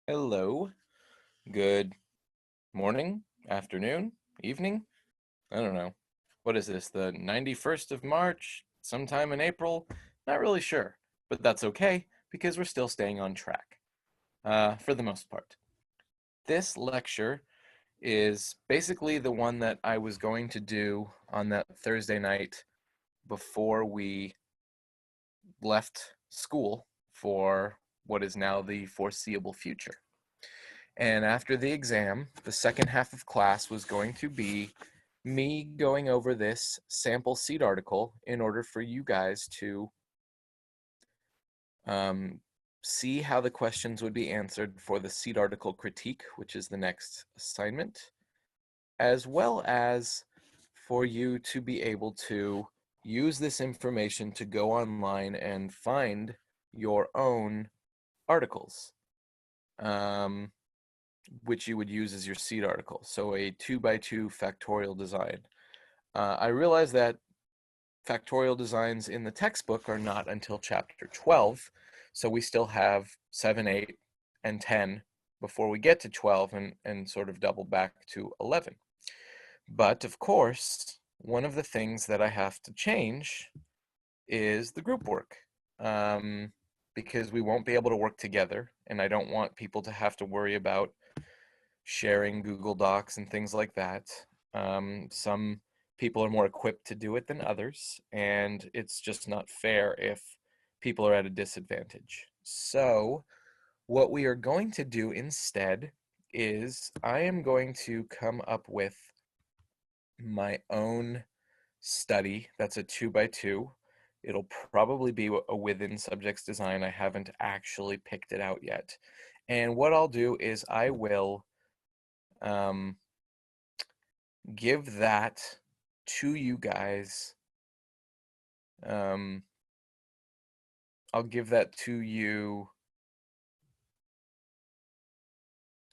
Hello. Good morning, afternoon, evening. I don't know. What is this, the 91st of March? Sometime in April? Not really sure, but that's okay because we're still staying on track for the most part. This lecture is basically the one that I was going to do on that Thursday night before we left school for what is now the foreseeable future. And after the exam, the second half of class was going to be me going over this sample seed article in order for you guys to um, see how the questions would be answered for the seed article critique, which is the next assignment, as well as for you to be able to use this information to go online and find your own articles. Which you would use as your seed article. So a 2x2 factorial design. I realize that factorial designs in the textbook are not until chapter 12, so we still have 7, 8, and 10 before we get to 12 and sort of double back to 11. But of course, one of the things that I have to change is the group work. Because we won't be able to work together, and I don't want people to have to worry about sharing Google Docs and things like that. Some people are more equipped to do it than others, and it's just not fair if people are at a disadvantage. So, what we are going to do instead is I am going to come up with my own study that's a 2x2. It'll probably be a within subjects design. I haven't actually picked it out yet. And what I'll do is I will um, give that to you guys. Um, I'll give that to you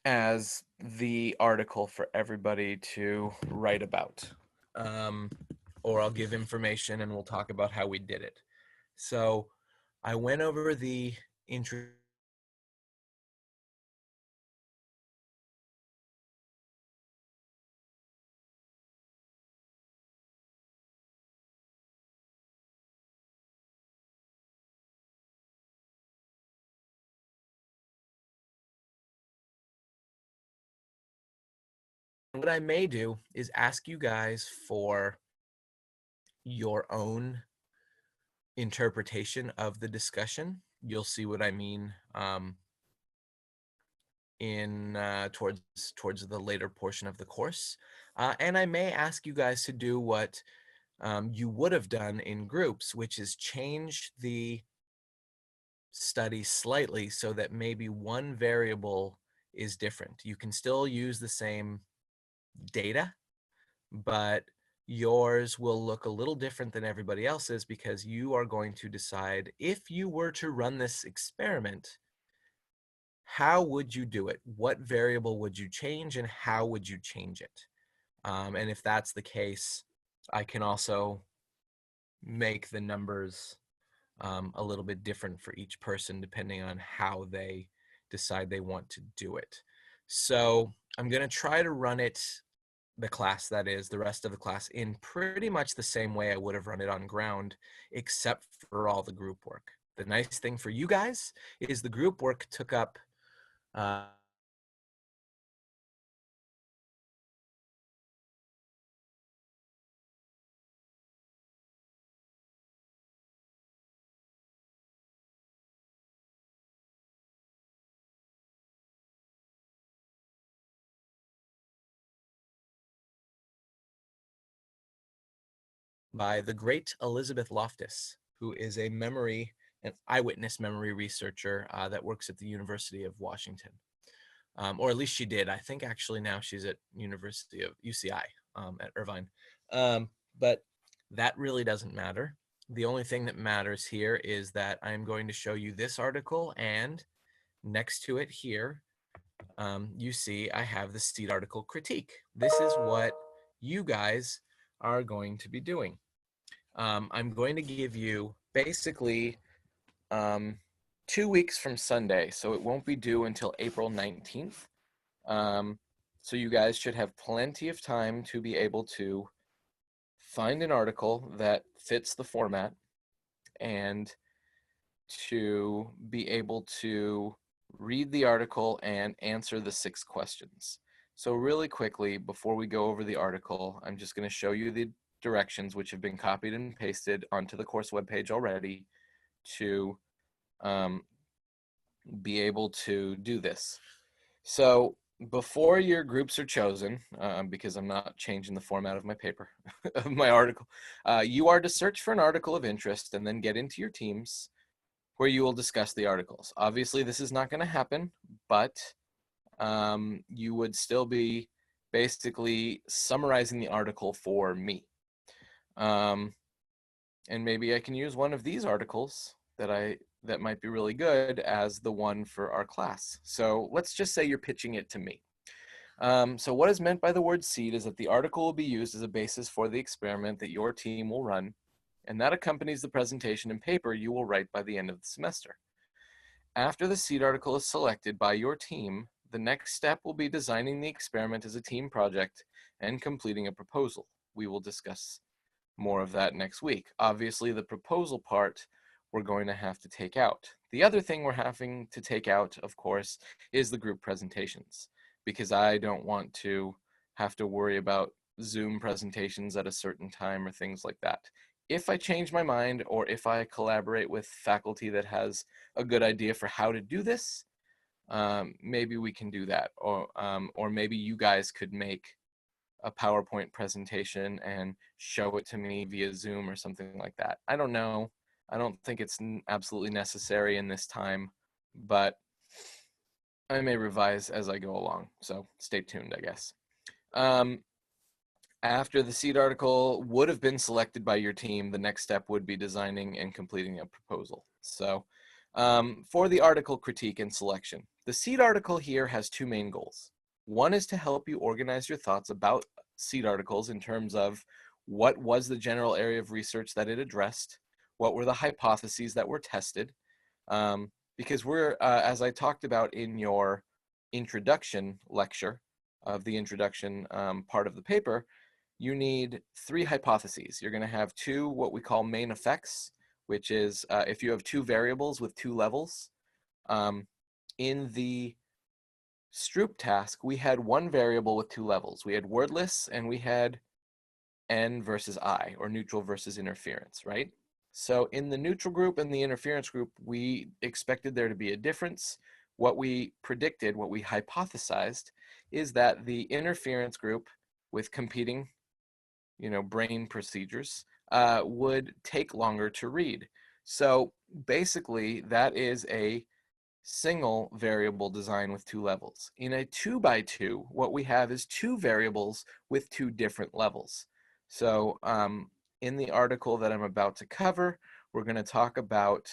as the article for everybody to write about. Um, or I'll give information and we'll talk about how we did it. So I went over the intro what I may do is ask you guys for your own interpretation of the discussion. You'll see what I mean in towards the later portion of the course. And I may ask you guys to do what you would have done in groups, which is change the study slightly so that maybe one variable is different. You can still use the same data, but yours will look a little different than everybody else's because you are going to decide if you were to run this experiment, how would you do it? What variable would you change and how would you change it? And if that's the case, I can also make the numbers a little bit different for each person depending on how they decide they want to do it. So I'm going to try to run it, the class that is, the rest of the class, in pretty much the same way I would have run it on ground, except for all the group work. The nice thing for you guys is the group work took up uh, by the great Elizabeth Loftus, who is an eyewitness memory researcher that works at the University of Washington. Or at least she did. I think actually now she's at University of UCI at Irvine. But that really doesn't matter. The only thing that matters here is that I'm going to show you this article, and next to it here, you see I have the seed article critique. This is what you guys are going to be doing. I'm going to give you basically um, 2 weeks from Sunday, so it won't be due until April 19th. So you guys should have plenty of time to be able to find an article that fits the format and to be able to read the article and answer the 6 questions. So really quickly, before we go over the article, I'm just going to show you the directions which have been copied and pasted onto the course webpage already to be able to do this. So before your groups are chosen, because I'm not changing the format of my paper, of my article, you are to search for an article of interest and then get into your teams where you will discuss the articles. Obviously, this is not going to happen, but you would still be basically summarizing the article for me. And maybe I can use one of these articles that might be really good as the one for our class. So let's just say you're pitching it to me. So what is meant by the word seed is that the article will be used as a basis for the experiment that your team will run, and that accompanies the presentation and paper you will write by the end of the semester. After the seed article is selected by your team, the next step will be designing the experiment as a team project and completing a proposal. We will discuss more of that next week. Obviously, the proposal part we're going to have to take out. The other thing we're having to take out, of course, is the group presentations, because I don't want to have to worry about Zoom presentations at a certain time or things like that. If I change my mind, or if I collaborate with faculty that has a good idea for how to do this, maybe we can do that, or maybe you guys could make a PowerPoint presentation and show it to me via Zoom or something like that. I don't know. I don't think it's absolutely necessary in this time, but I may revise as I go along. So stay tuned, I guess. After the seed article would have been selected by your team, the next step would be designing and completing a proposal. So for the article critique and selection, the seed article here has 2 main goals. One is to help you organize your thoughts about seed articles in terms of what was the general area of research that it addressed, what were the hypotheses that were tested, because we're, as I talked about in your introduction lecture of the introduction part of the paper, you need 3 hypotheses. You're going to have 2 what we call main effects, which is if you have 2 variables with 2 levels. In the Stroop task, we had 1 variable with 2 levels. We had wordless and we had N versus I, or neutral versus interference, right? So in the neutral group and the interference group, we expected there to be a difference. What we predicted, what we hypothesized, is that the interference group with competing brain procedures would take longer to read. So basically, that is a single variable design with 2 levels. In a 2x2, what we have is 2 variables with 2 different levels. So in the article that I'm about to cover, we're going to talk about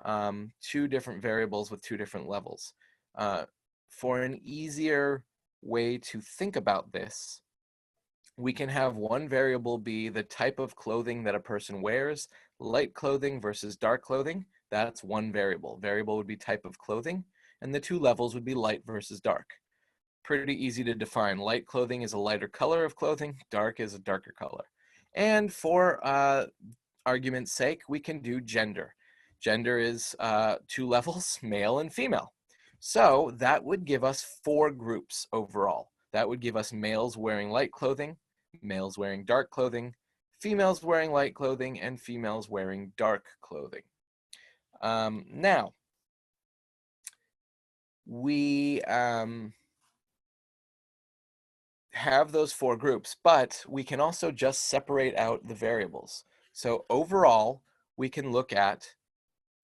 2 different variables with 2 different levels. For an easier way to think about this, we can have 1 variable be the type of clothing that a person wears, light clothing versus dark clothing. That's 1 variable. Variable would be type of clothing, and the 2 levels would be light versus dark. Pretty easy to define. Light clothing is a lighter color of clothing, dark is a darker color. And for argument's sake, we can do gender. Gender is 2 levels, male and female. So that would give us 4 groups overall. That would give us males wearing light clothing, males wearing dark clothing, females wearing light clothing, and females wearing dark clothing. Now, we have those 4 groups, but we can also just separate out the variables. So overall, we can look at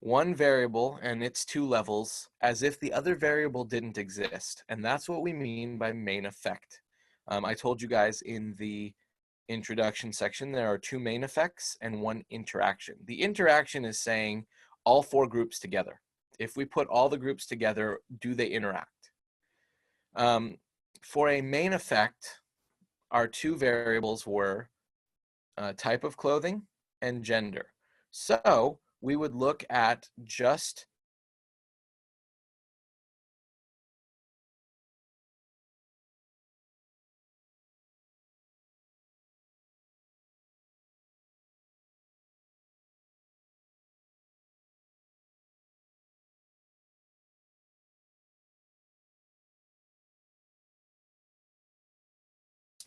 1 variable and its 2 levels as if the other variable didn't exist. And that's what we mean by main effect. I told you guys in the introduction section, there are 2 main effects and 1 interaction. The interaction is saying all 4 groups together. If we put all the groups together, do they interact? For a main effect, our 2 variables were type of clothing and gender. So we would look at just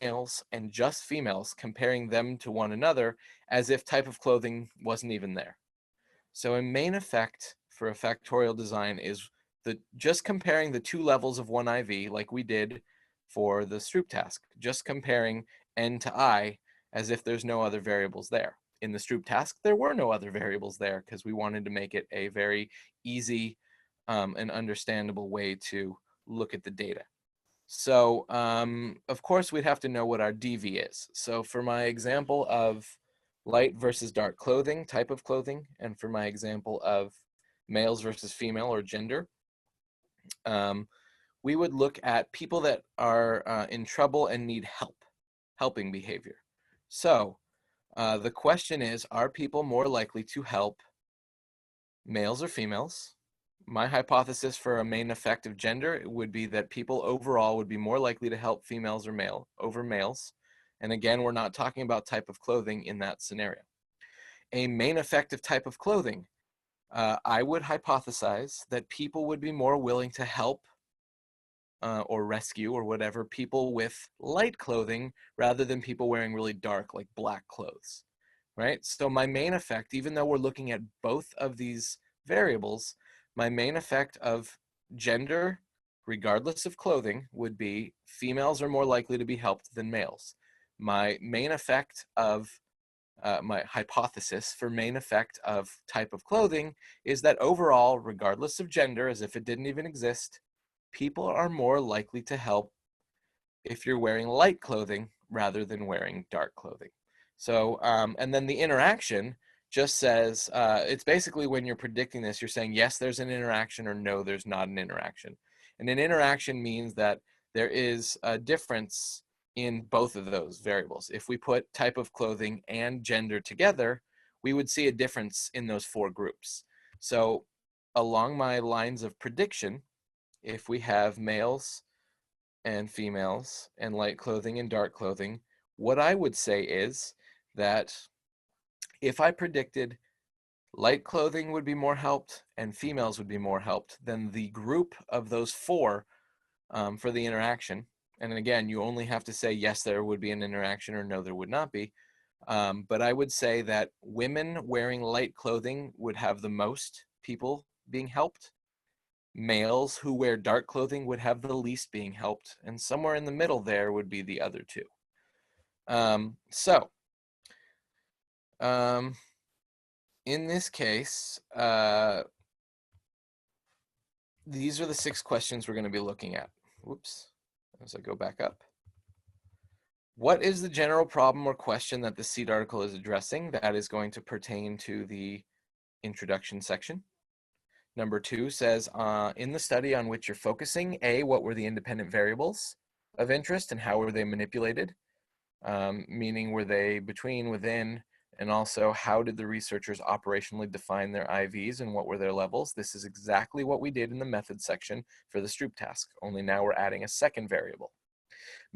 males and just females, comparing them to one another as if type of clothing wasn't even there. So a main effect for a factorial design is just comparing the two levels of one IV like we did for the Stroop task, just comparing N to I as if there's no other variables there. In the Stroop task, there were no other variables there because we wanted to make it a very easy and understandable way to look at the data. So of course we'd have to know what our DV is. So for my example of light versus dark clothing, type of clothing, and for my example of males versus female or gender, we would look at people that are in trouble and need help, helping behavior. So the question is, are people more likely to help males or females? My hypothesis for a main effect of gender would be that people overall would be more likely to help females or male over males. And again, we're not talking about type of clothing in that scenario. A main effect of type of clothing, I would hypothesize that people would be more willing to help or rescue or whatever people with light clothing rather than people wearing really dark, like black clothes, right? So my main effect, even though we're looking at both of these variables, my main effect of gender, regardless of clothing, would be females are more likely to be helped than males. My main effect of my hypothesis for main effect of type of clothing is that overall, regardless of gender, as if it didn't even exist, people are more likely to help if you're wearing light clothing rather than wearing dark clothing. So, and then the interaction just says, it's basically when you're predicting this, you're saying, yes, there's an interaction or no, there's not an interaction. And an interaction means that there is a difference in both of those variables. If we put type of clothing and gender together, we would see a difference in those four groups. So along my lines of prediction, if we have males and females and light clothing and dark clothing, what I would say is that if I predicted light clothing would be more helped and females would be more helped, then the group of those four for the interaction, and again, you only have to say yes, there would be an interaction or no, there would not be. But I would say that women wearing light clothing would have the most people being helped. Males who wear dark clothing would have the least being helped, and somewhere in the middle there would be the other two. In this case, these are the 6 questions we're going to be looking at. Whoops, as I go back up. What is the general problem or question that the seed article is addressing? That is going to pertain to the introduction section. Number 2 says, in the study on which you're focusing, A, what were the independent variables of interest and how were they manipulated? Meaning, were they between, within, and also how did the researchers operationally define their IVs and what were their levels? This is exactly what we did in the method section for the Stroop task, only now we're adding a second variable.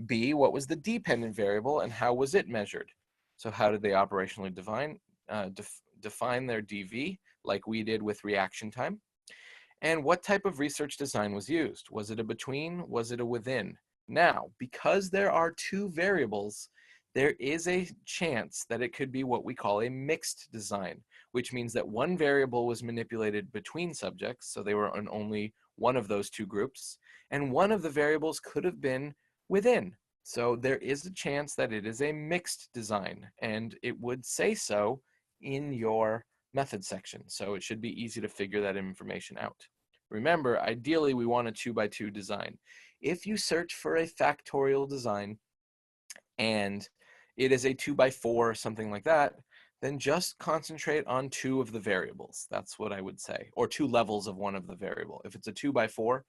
B, what was the dependent variable and how was it measured? So how did they operationally define their DV like we did with reaction time? And what type of research design was used? Was it a between? Was it a within? Now, because there are 2 variables, there is a chance that it could be what we call a mixed design, which means that one variable was manipulated between subjects, so they were on only one of those 2 groups, and one of the variables could have been within. So there is a chance that it is a mixed design, and it would say so in your method section. So it should be easy to figure that information out. Remember, ideally we want a 2x2 design. If you search for a factorial design and it is a 2x4 or something like that, then just concentrate on 2 of the variables. That's what I would say, or 2 levels of one of the variable. If it's a 2x4,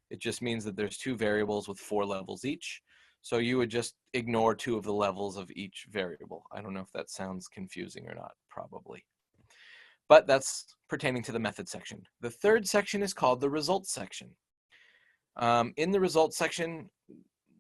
it just means that there's 2 variables with 4 levels each. So you would just ignore 2 of the levels of each variable. I don't know if that sounds confusing or not, probably. But that's pertaining to the method section. The third section is called the results section. In the results section,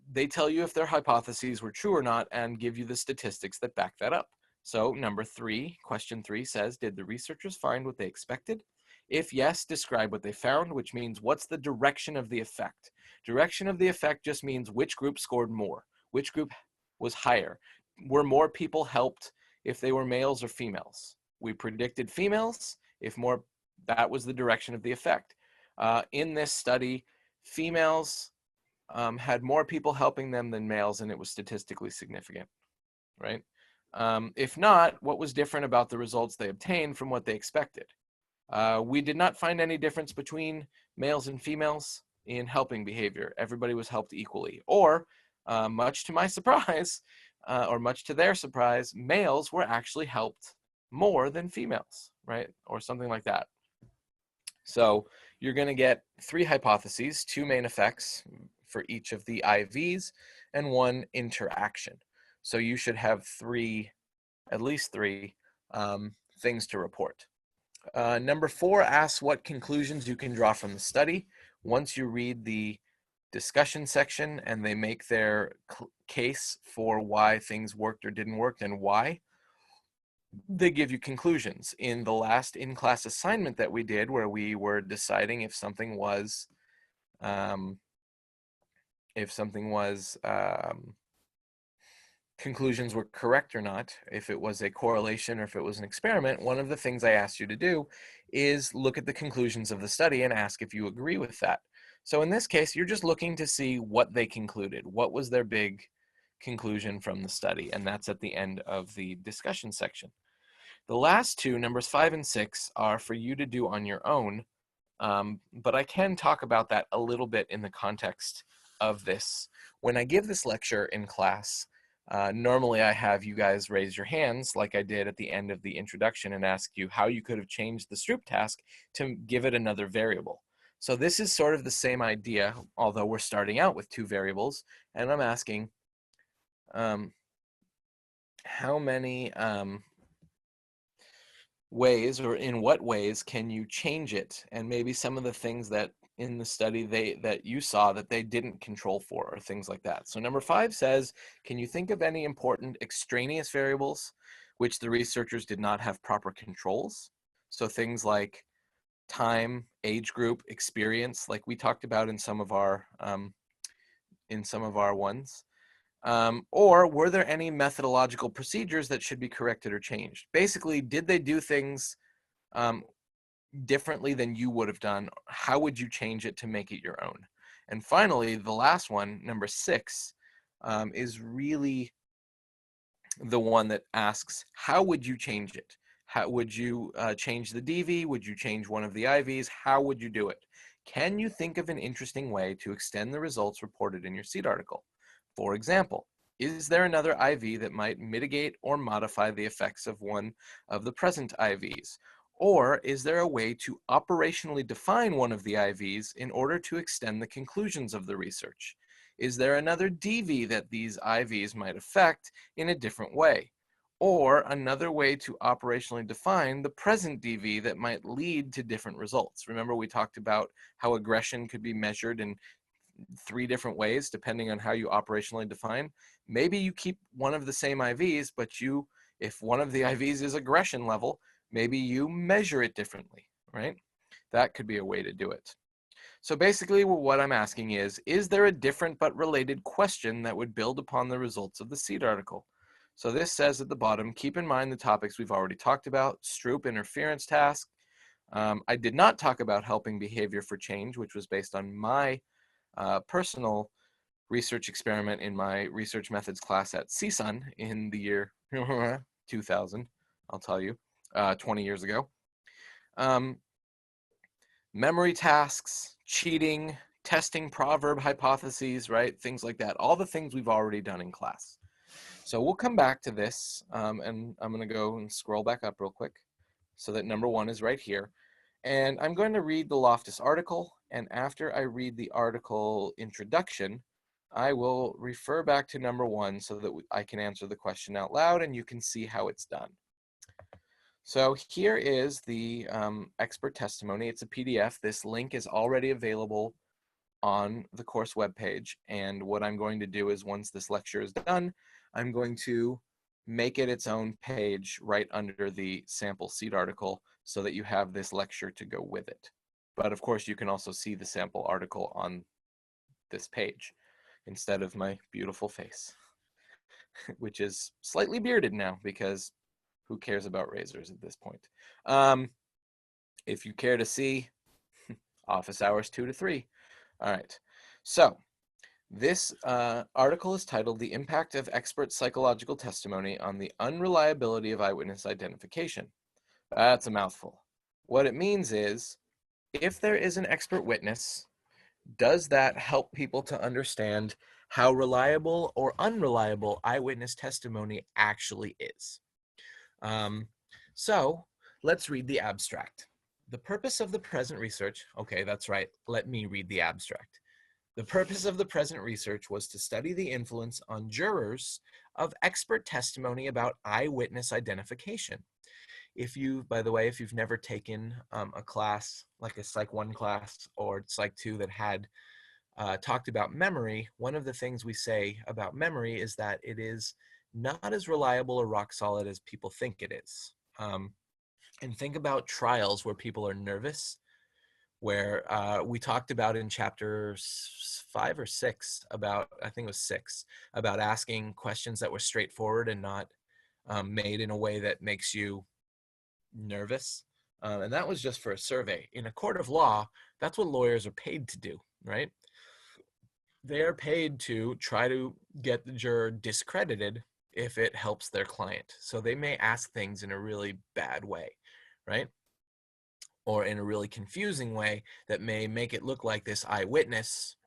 they tell you if their hypotheses were true or not and give you the statistics that back that up. So number 3, question 3 says, did the researchers find what they expected? If yes, describe what they found, which means what's the direction of the effect? Direction of the effect just means which group scored more, which group was higher. Were more people helped if they were males or females? We predicted females. If more, that was the direction of the effect. In this study, females had more people helping them than males, and it was statistically significant, right? If not, what was different about the results they obtained from what they expected? We did not find any difference between males and females in helping behavior. Everybody was helped equally. Or, much to my surprise, or much to their surprise, males were actually helped more than females, right? Or something like that. So you're going to get 3 hypotheses, 2 main effects for each of the IVs, and 1 interaction. So you should have 3, at least 3 things to report. Number 4 asks what conclusions you can draw from the study. Once you read the discussion section and they make their case for why things worked or didn't work and why, they give you conclusions. In the last in-class assignment that we did, where we were deciding if something was conclusions were correct or not, if it was a correlation or if it was an experiment, one of the things I asked you to do is look at the conclusions of the study and ask if you agree with that. So in this case, you're just looking to see what they concluded. What was their big conclusion from the study? And that's at the end of the discussion section. The last 2, numbers 5 and 6, are for you to do on your own, but I can talk about that a little bit in the context of this. When I give this lecture in class, normally I have you guys raise your hands like I did at the end of the introduction and ask you how you could have changed the Stroop task to give it another variable. So this is sort of the same idea, although we're starting out with 2 variables, and I'm asking how many ways, or in what ways, can you change it? And maybe some of the things that in the study that you saw that they didn't control for, or things like that. So number 5 says, can you think of any important extraneous variables which the researchers did not have proper controls? So things like time, age group, experience, like we talked about in some of our ones. Or were there any methodological procedures that should be corrected or changed? Basically, did they do things differently than you would have done? How would you change it to make it your own? And finally, the last one, number 6, is really the one that asks, how would you change it? How would you change the DV? Would you change one of the IVs? How would you do it? Can you think of an interesting way to extend the results reported in your seed article? For example, is there another IV that might mitigate or modify the effects of one of the present IVs? Or is there a way to operationally define one of the IVs in order to extend the conclusions of the research? Is there another DV that these IVs might affect in a different way? Or another way to operationally define the present DV that might lead to different results? Remember, we talked about how aggression could be measured in 3 different ways depending on how you operationally define. Maybe you keep one of the same IVs, but if one of the IVs is aggression level, maybe you measure it differently, right? That could be a way to do it. So basically what I'm asking is there a different but related question that would build upon the results of the seed article? So this says at the bottom, keep in mind the topics we've already talked about, Stroop interference task. I did not talk about helping behavior for change, which was based on my personal research experiment in my research methods class at CSUN in the year 2000, I'll tell you, 20 years ago. Memory tasks, cheating, testing proverb hypotheses, right? Things like that. All the things we've already done in class. So we'll come back to this, and I'm going to go and scroll back up real quick so that number 1 is right here. And I'm going to read the Loftus article, and after I read the article introduction, I will refer back to number 1 so that I can answer the question out loud and you can see how it's done. So here is the expert testimony. It's a PDF. This link is already available on the course webpage. And what I'm going to do is once this lecture is done, I'm going to make it its own page right under the sample seed article so that you have this lecture to go with it. But of course, you can also see the sample article on this page instead of my beautiful face. which is slightly bearded now because who cares about razors at this point? If you care to see, office hours 2 to 3. All right. So this article is titled "The Impact of Expert Psychological Testimony on the Unreliability of Eyewitness Identification." That's a mouthful. What it means is, if there is an expert witness, does that help people to understand how reliable or unreliable eyewitness testimony actually is? So let's read the abstract. The purpose of the present research, okay, that's right, let me read the abstract. The purpose of the present research was to study the influence on jurors of expert testimony about eyewitness identification. By the way, if you've never taken a class, like a Psych 1 class or Psych 2 that had talked about memory, one of the things we say about memory is that it is not as reliable or rock solid as people think it is. And think about trials where people are nervous, where we talked about in chapter 5 or 6 about, I think it was 6, about asking questions that were straightforward and not made in a way that makes you nervous. And that was just for a survey. In a court of law, that's what lawyers are paid to do, right? They are paid to try to get the juror discredited if it helps their client. So they may ask things in a really bad way, right? Or in a really confusing way that may make it look like this eyewitness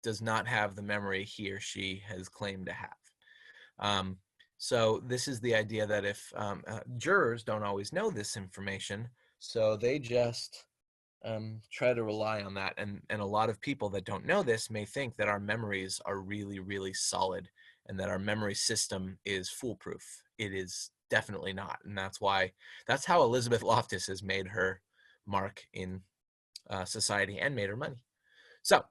does not have the memory he or she has claimed to have. So this is the idea that if jurors don't always know this information, so they just try to rely on that. And a lot of people that don't know this may think that our memories are really, really solid and that our memory system is foolproof. It is definitely not. And that's how Elizabeth Loftus has made her mark in society and made her money. So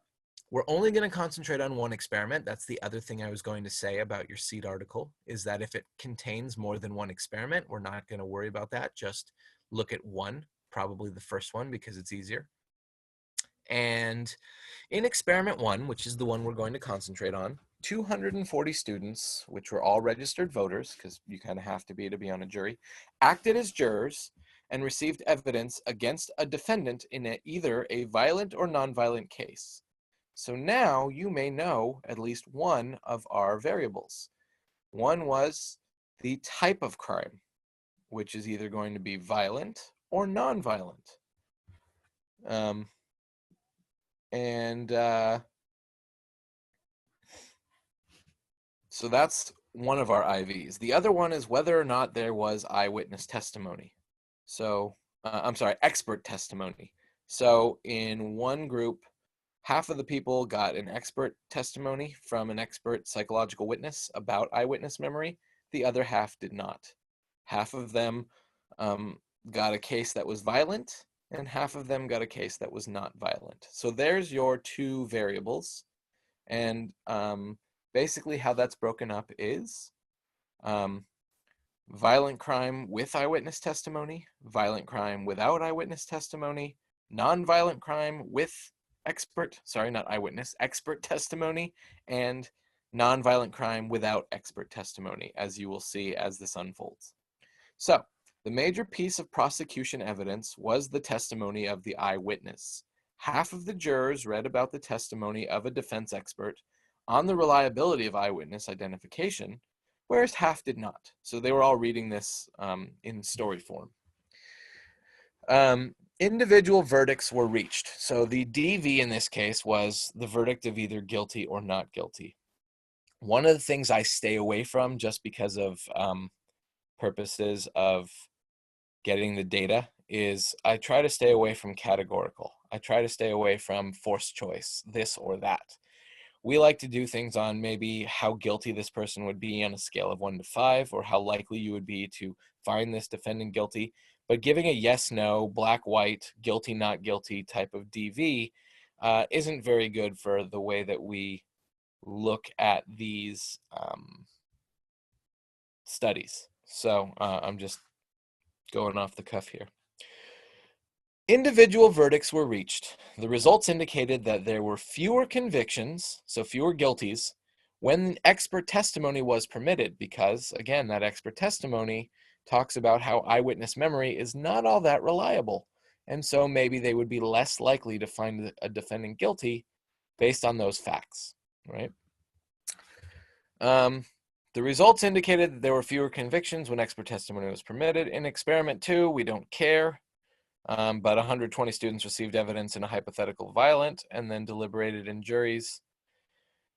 we're only going to concentrate on one experiment. That's the other thing I was going to say about your seed article, is that if it contains more than one experiment, we're not going to worry about that. Just look at one, probably the first one, because it's easier. And in experiment 1, which is the one we're going to concentrate on, 240 students, which were all registered voters, because you kind of have to be on a jury, acted as jurors and received evidence against a defendant in either a violent or nonviolent case. So now you may know at least one of our variables. One was the type of crime, which is either going to be violent or nonviolent. So that's one of our IVs. The other one is whether or not there was eyewitness testimony. So, expert testimony. So in one group, half of the people got an expert testimony from an expert psychological witness about eyewitness memory. The other half did not. Half of them got a case that was violent, and half of them got a case that was not violent. So there's your two variables. And basically how that's broken up is violent crime with eyewitness testimony, violent crime without eyewitness testimony, nonviolent crime with expert testimony, and nonviolent crime without expert testimony, as you will see as this unfolds. So the major piece of prosecution evidence was the testimony of the eyewitness. Half of the jurors read about the testimony of a defense expert on the reliability of eyewitness identification, whereas half did not. So they were all reading this in story form. Individual verdicts were reached. So the DV in this case was the verdict of either guilty or not guilty. One of the things I stay away from, just because of purposes of getting the data, is I try to stay away from categorical. I try to stay away from forced choice, this or that. We like to do things on maybe how guilty this person would be on a scale of 1 to 5, or how likely you would be to find this defendant guilty. But giving a yes, no, black, white, guilty, not guilty type of DV isn't very good for the way that we look at these studies. So I'm just going off the cuff here. Individual verdicts were reached. The results indicated that there were fewer convictions, so fewer guilties, when expert testimony was permitted, because, again, that expert testimony talks about how eyewitness memory is not all that reliable. And so maybe they would be less likely to find a defendant guilty based on those facts, right? The results indicated that there were fewer convictions when expert testimony was permitted. In experiment 2, we don't care, but 120 students received evidence in a hypothetical violent and then deliberated in juries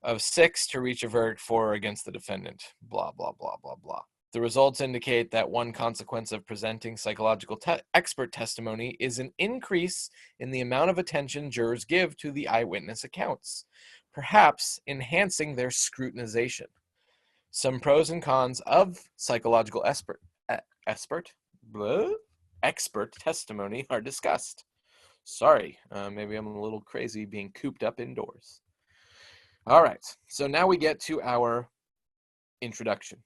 of 6 to reach a verdict for or against the defendant, blah, blah, blah, blah, blah. The results indicate that one consequence of presenting psychological expert testimony is an increase in the amount of attention jurors give to the eyewitness accounts, perhaps enhancing their scrutinization. Some pros and cons of psychological expert testimony are discussed. Sorry, maybe I'm a little crazy being cooped up indoors. All right, so now we get to our introduction.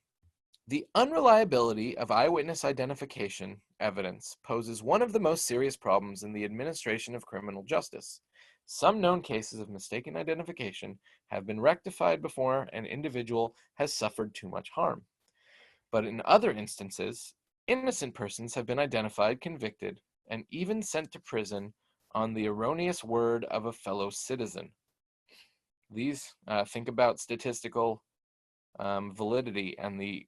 The unreliability of eyewitness identification evidence poses one of the most serious problems in the administration of criminal justice. Some known cases of mistaken identification have been rectified before an individual has suffered too much harm. But in other instances, innocent persons have been identified, convicted, and even sent to prison on the erroneous word of a fellow citizen. These, think about statistical validity and the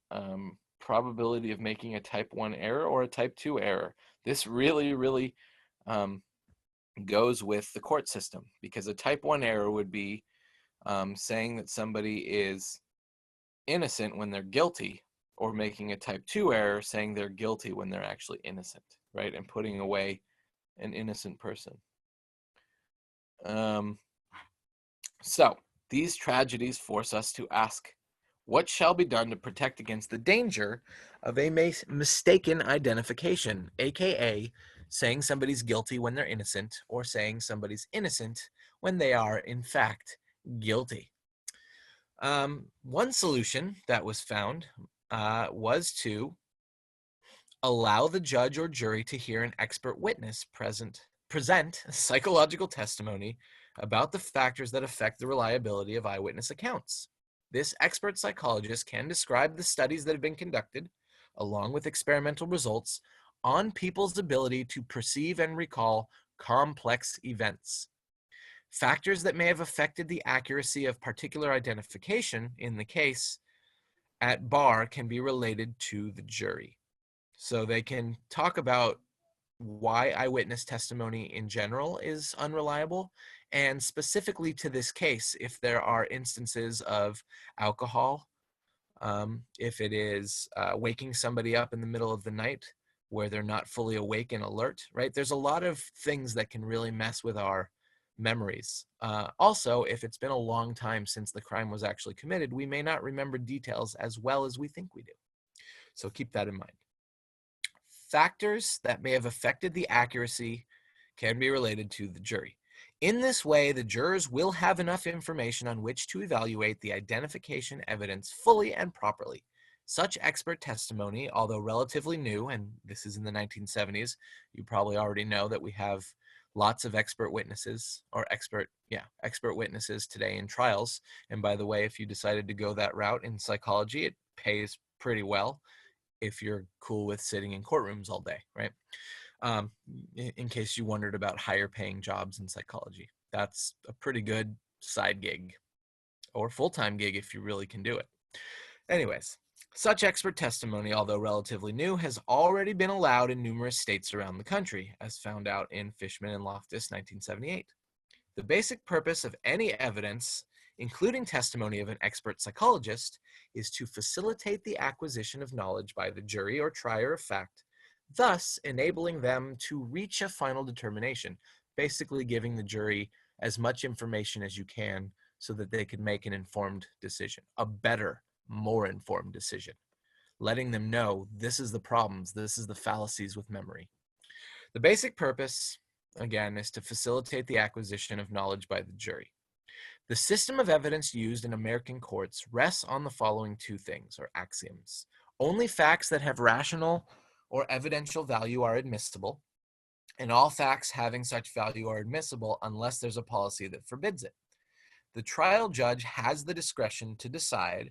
probability of making a type 1 error or a type 2 error. This really goes with the court system, because a type 1 error would be saying that somebody is innocent when they're guilty, or making a type 2 error saying they're guilty when they're actually innocent, right? And putting away an innocent person. So these tragedies force us to ask, what shall be done to protect against the danger of a mistaken identification, aka saying somebody's guilty when they're innocent, or saying somebody's innocent when they are in fact guilty? One solution that was found was to allow the judge or jury to hear an expert witness present psychological testimony about the factors that affect the reliability of eyewitness accounts. This expert psychologist can describe the studies that have been conducted, along with experimental results, on people's ability to perceive and recall complex events. Factors that may have affected the accuracy of particular identification in the case at bar can be related to the jury. So they can talk about why eyewitness testimony in general is unreliable, and specifically to this case, if there are instances of alcohol, if it is waking somebody up in the middle of the night where they're not fully awake and alert, right? There's a lot of things that can really mess with our memories. Also, if it's been a long time since the crime was actually committed, we may not remember details as well as we think we do. So keep that in mind. Factors that may have affected the accuracy can be related to the jury. In this way, the jurors will have enough information on which to evaluate the identification evidence fully and properly. Such expert testimony, although relatively new, and this is in the 1970s, you probably already know that we have lots of expert witnesses today in trials. And by the way, if you decided to go that route in psychology, it pays pretty well if you're cool with sitting in courtrooms all day, right? In case you wondered about higher paying jobs in psychology, that's a pretty good side gig, or full-time gig if you really can do it. Anyways, such expert testimony, although relatively new, has already been allowed in numerous states around the country, as found out in Fishman and Loftus, 1978. The basic purpose of any evidence, including testimony of an expert psychologist, is to facilitate the acquisition of knowledge by the jury or trier of fact, thus enabling them to reach a final determination, basically giving the jury as much information as you can so that they can make an informed decision, a better, more informed decision, letting them know this is the problems, this is the fallacies with memory. The basic purpose, again, is to facilitate the acquisition of knowledge by the jury. The system of evidence used in American courts rests on the following two things, or axioms. Only facts that have rational or evidential value are admissible, and all facts having such value are admissible unless there's a policy that forbids it. the trial judge has the discretion to decide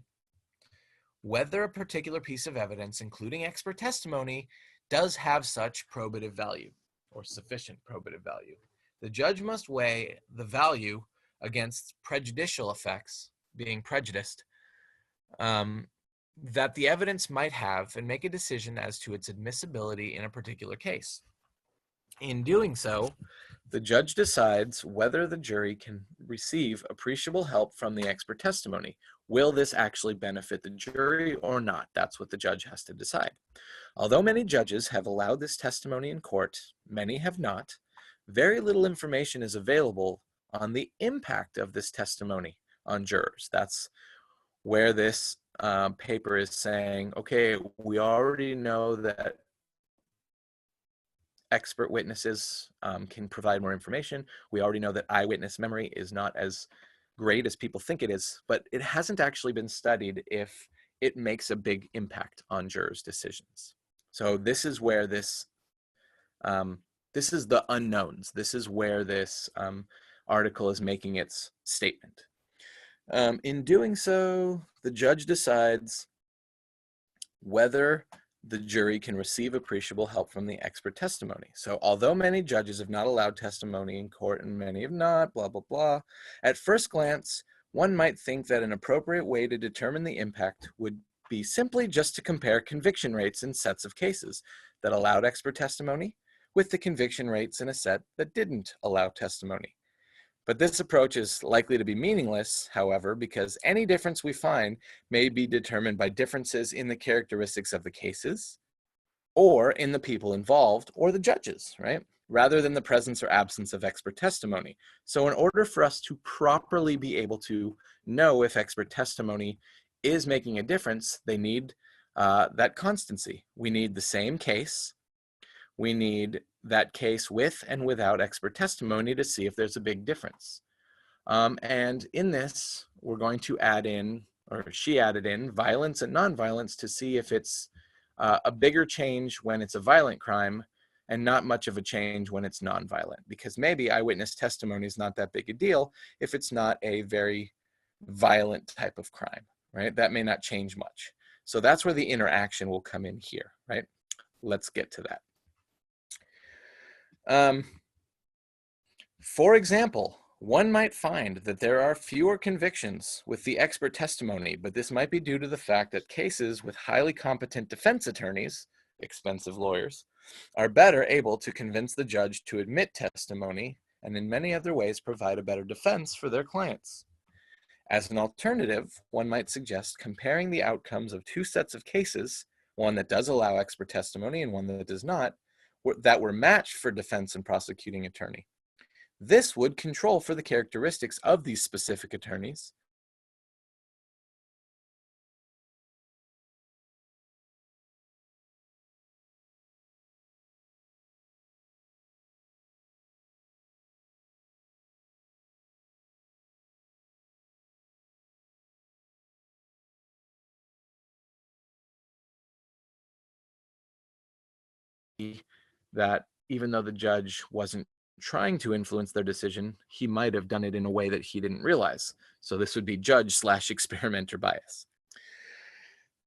whether a particular piece of evidence, including expert testimony, does have such probative value or sufficient probative value. The judge must weigh the value against prejudicial effects, being prejudiced, that the evidence might have and make a decision as to its admissibility in a particular case. In doing so, the judge decides whether the jury can receive appreciable help from the expert testimony. Will this actually benefit the jury or not? That's what the judge has to decide. Although many judges have allowed this testimony in court, many have not. Very little information is available on the impact of this testimony on jurors. That's where this paper is saying, okay, we already know that expert witnesses can provide more information. We already know that eyewitness memory is not as great as people think it is, but it hasn't actually been studied if it makes a big impact on jurors' decisions. So this is where this is the unknowns. This is where this article is making its statement. In doing so, the judge decides whether the jury can receive appreciable help from the expert testimony. So although many judges have not allowed testimony in court and many have not, blah, blah, blah, at first glance, one might think that an appropriate way to determine the impact would be simply just to compare conviction rates in sets of cases that allowed expert testimony with the conviction rates in a set that didn't allow testimony. But this approach is likely to be meaningless, however, because any difference we find may be determined by differences in the characteristics of the cases or in the people involved or the judges, right? Rather than the presence or absence of expert testimony. So in order for us to properly be able to know if expert testimony is making a difference, they need that constancy. We need the same case. We need that case with and without expert testimony to see if there's a big difference. And in this, we're going to add in, or she added in, violence and nonviolence to see if it's a bigger change when it's a violent crime and not much of a change when it's nonviolent. Because maybe eyewitness testimony is not that big a deal if it's not a very violent type of crime, right? That may not change much. So that's where the interaction will come in here, right? Let's get to that. For example, one might find that there are fewer convictions with the expert testimony, but this might be due to the fact that cases with highly competent defense attorneys, expensive lawyers, are better able to convince the judge to admit testimony and in many other ways provide a better defense for their clients. As an alternative, one might suggest comparing the outcomes of two sets of cases, one that does allow expert testimony and one that does not, that were matched for defense and prosecuting attorney. This would control for the characteristics of these specific attorneys. That even though the judge wasn't trying to influence their decision, he might have done it in a way that he didn't realize. So this would be judge/experimenter bias.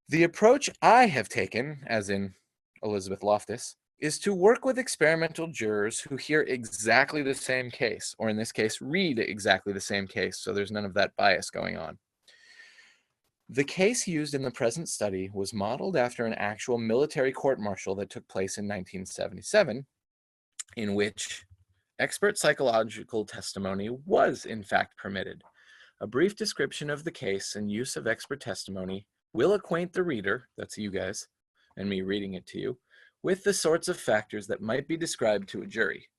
The approach I have taken, as in Elizabeth Loftus, is to work with experimental jurors who hear exactly the same case, or in this case, read exactly the same case, so there's none of that bias going on. The case used in the present study was modeled after an actual military court-martial that took place in 1977, in which expert psychological testimony was in fact permitted. A brief description of the case and use of expert testimony will acquaint the reader, that's you guys, and me reading it to you, with the sorts of factors that might be described to a jury.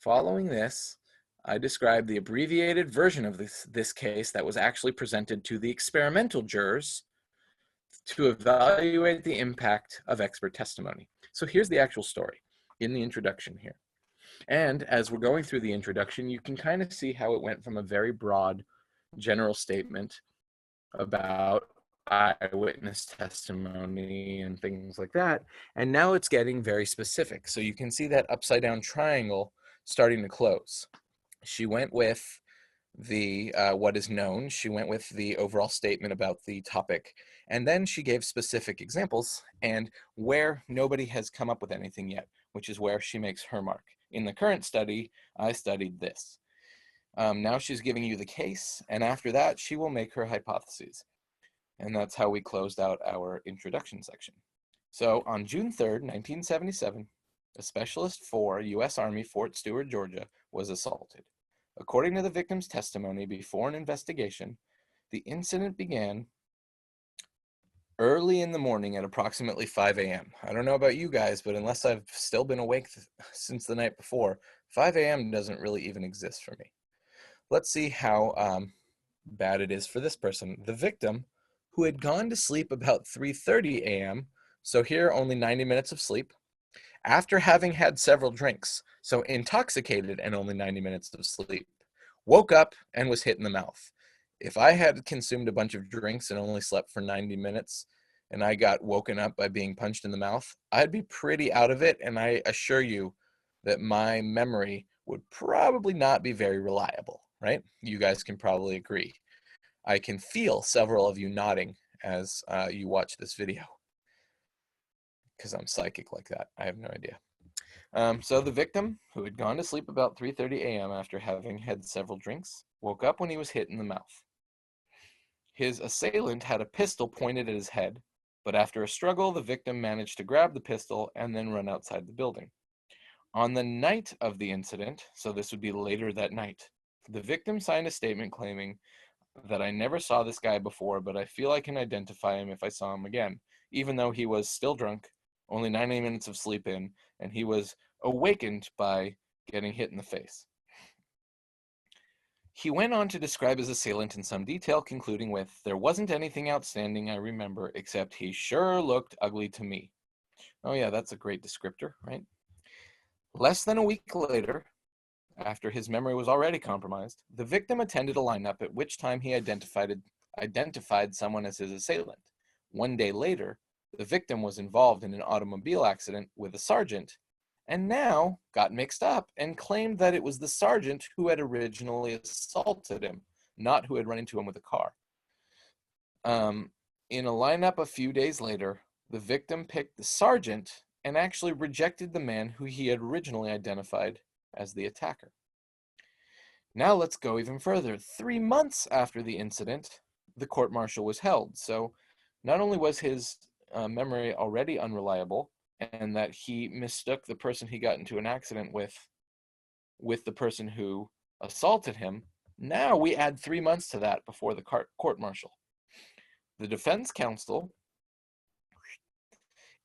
Following this, I described the abbreviated version of this case that was actually presented to the experimental jurors to evaluate the impact of expert testimony. So here's the actual story in the introduction here. And as we're going through the introduction, you can kind of see how it went from a very broad general statement about eyewitness testimony and things like that. And now it's getting very specific. So you can see that upside down triangle starting to close. She went with the what is known. She went with the overall statement about the topic, and then she gave specific examples and where nobody has come up with anything yet, which is where she makes her mark. In the current study, I studied this. Now she's giving you the case, and after that, she will make her hypotheses. And that's how we closed out our introduction section. So on June 3rd, 1977, a specialist for U.S. Army Fort Stewart, Georgia, was assaulted. According to the victim's testimony before an investigation, the incident began early in the morning at approximately 5 a.m. I don't know about you guys, but unless I've still been awake since the night before, 5 a.m. doesn't really even exist for me. Let's see how bad it is for this person. The victim, who had gone to sleep about 3:30 a.m., so here only 90 minutes of sleep, after having had several drinks, so intoxicated and only 90 minutes of sleep, woke up and was hit in the mouth. If I had consumed a bunch of drinks and only slept for 90 minutes and I got woken up by being punched in the mouth, I'd be pretty out of it, and I assure you that my memory would probably not be very reliable, right? You guys can probably agree. I can feel several of you nodding as you watch this video, because I'm psychic like that. I have no idea. So the victim, who had gone to sleep about 3:30 a.m. after having had several drinks, woke up when he was hit in the mouth. His assailant had a pistol pointed at his head, but after a struggle, the victim managed to grab the pistol and then run outside the building. On the night of the incident, so this would be later that night, the victim signed a statement claiming that I never saw this guy before, but I feel I can identify him if I saw him again, even though he was still drunk, only 90 minutes of sleep in, and he was awakened by getting hit in the face. He went on to describe his assailant in some detail, concluding with, "There wasn't anything outstanding I remember, except he sure looked ugly to me." Oh yeah, that's a great descriptor, right? Less than a week later, after his memory was already compromised, the victim attended a lineup at which time he identified someone as his assailant. One day later, the victim was involved in an automobile accident with a sergeant, and now got mixed up and claimed that it was the sergeant who had originally assaulted him, not who had run into him with a car. In a lineup a few days later, the victim picked the sergeant and actually rejected the man who he had originally identified as the attacker. Now let's go even further. 3 months after the incident, the court-martial was held. So not only was his memory already unreliable, and that he mistook the person he got into an accident with the person who assaulted him, now we add 3 months to that before the court-martial. The defense counsel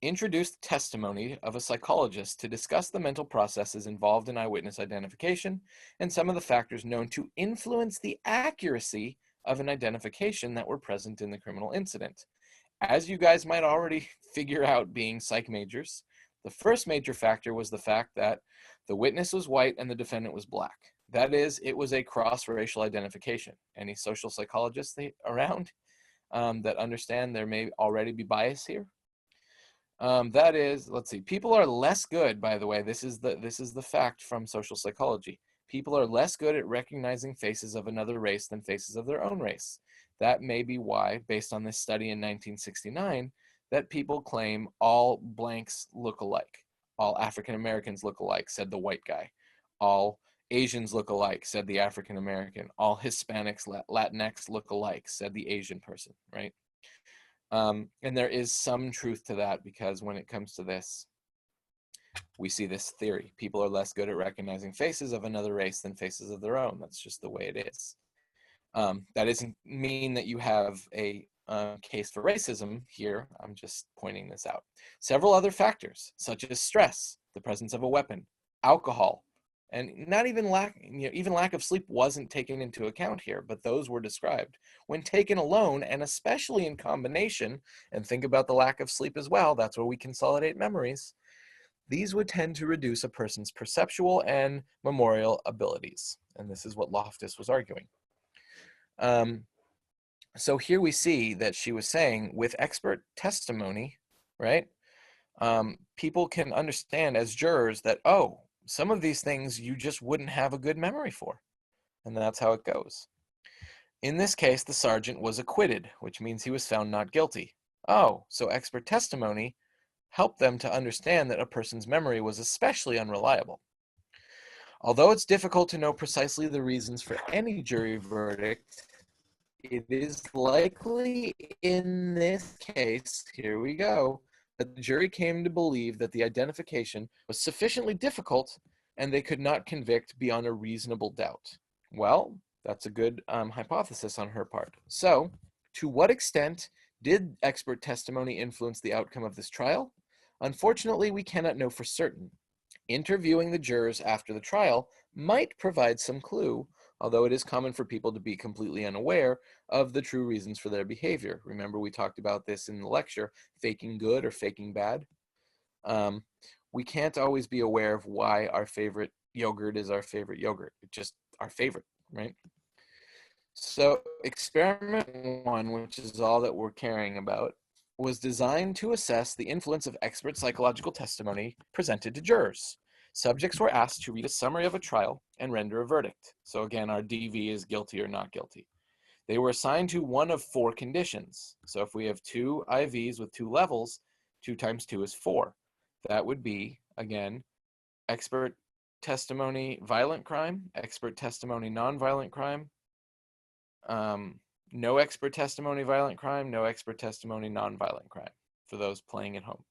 introduced testimony of a psychologist to discuss the mental processes involved in eyewitness identification and some of the factors known to influence the accuracy of an identification that were present in the criminal incident. As you guys might already figure out, being psych majors, the first major factor was the fact that the witness was white and the defendant was black. That is, it was a cross-racial identification. Any social psychologists around that understand there may already be bias here? That is, let's see, people are less good, by the way, this is the fact from social psychology. People are less good at recognizing faces of another race than faces of their own race. That may be why, based on this study in 1969, that people claim all blanks look alike. All African Americans look alike, said the white guy. All Asians look alike, said the African American. All Hispanics, Latinx look alike, said the Asian person, right? And there is some truth to that, because when it comes to this, we see this theory. People are less good at recognizing faces of another race than faces of their own. That's just the way it is. That doesn't mean that you have a case for racism here. I'm just pointing this out. Several other factors, such as stress, the presence of a weapon, alcohol, and not even even lack of sleep wasn't taken into account here, but those were described. When taken alone, and especially in combination, and think about the lack of sleep as well, that's where we consolidate memories, these would tend to reduce a person's perceptual and memorial abilities. And this is what Loftus was arguing. So here we see that she was saying, with expert testimony, right? People can understand as jurors that, oh, some of these things you just wouldn't have a good memory for. And that's how it goes. In this case, the sergeant was acquitted, which means he was found not guilty. Oh, so expert testimony helped them to understand that a person's memory was especially unreliable. Although it's difficult to know precisely the reasons for any jury verdict, it is likely in this case, here we go, that the jury came to believe that the identification was sufficiently difficult and they could not convict beyond a reasonable doubt. Well, that's a good hypothesis on her part. So, to what extent did expert testimony influence the outcome of this trial? Unfortunately, we cannot know for certain. Interviewing the jurors after the trial might provide some clue, although it is common for people to be completely unaware of the true reasons for their behavior. Remember, we talked about this in the lecture, faking good or faking bad. We can't always be aware of why our favorite yogurt is our favorite yogurt. It's just our favorite, right? So experiment 1, which is all that we're caring about, was designed to assess the influence of expert psychological testimony presented to jurors. Subjects were asked to read a summary of a trial and render a verdict. So again, our DV is guilty or not guilty. They were assigned to one of 4 conditions. So if we have 2 IVs with 2 levels, 2 times 2 is 4. That would be, again, expert testimony violent crime, expert testimony nonviolent crime, no expert testimony violent crime, no expert testimony nonviolent crime, for those playing at home.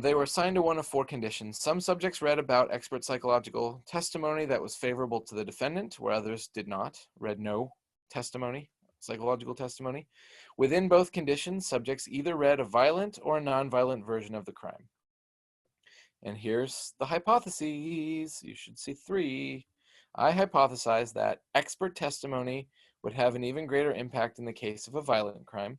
They were assigned to one of 4 conditions. Some subjects read about expert psychological testimony that was favorable to the defendant, where others did not, read no testimony, psychological testimony. Within both conditions, subjects either read a violent or a nonviolent version of the crime. And here's the hypotheses. You should see 3. I hypothesize that expert testimony would have an even greater impact in the case of a violent crime,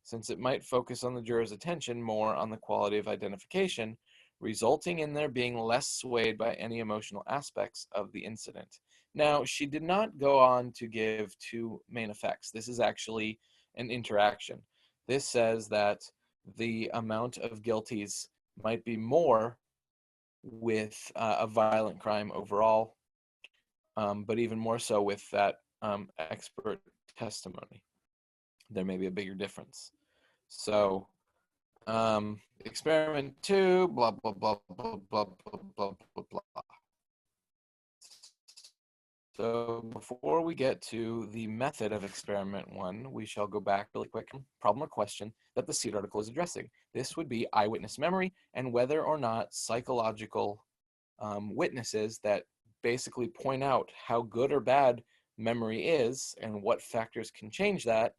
since it might focus on the juror's attention more on the quality of identification, resulting in their being less swayed by any emotional aspects of the incident. Now, she did not go on to give 2 main effects. This is actually an interaction. This says that the amount of guilties might be more with a violent crime overall, but even more so with that expert testimony. There may be a bigger difference. So, experiment 2, blah, blah, blah, blah, blah, blah, blah, blah, blah. So before we get to the method of experiment 1, we shall go back really quick. Problem or question that the SEED article is addressing. This would be eyewitness memory and whether or not psychological witnesses that basically point out how good or bad memory is and what factors can change that,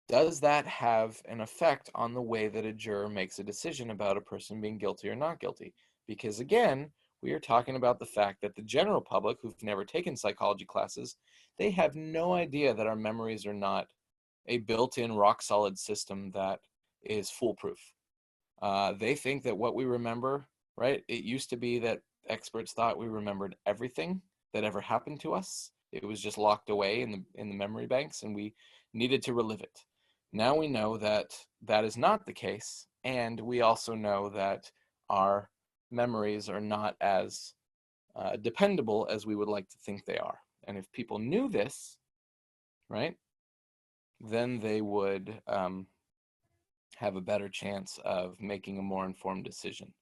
does that have an effect on the way that a juror makes a decision about a person being guilty or not guilty? Because again, we are talking about the fact that the general public who've never taken psychology classes, they have no idea that our memories are not a built-in rock-solid system that is foolproof. They think that what we remember, right? It used to be that experts thought we remembered everything that ever happened to us. It was just locked away in the memory banks, and we needed to relive it. Now we know that that is not the case, and we also know that our memories are not as dependable as we would like to think they are. And if people knew this, right, then they would have a better chance of making a more informed decision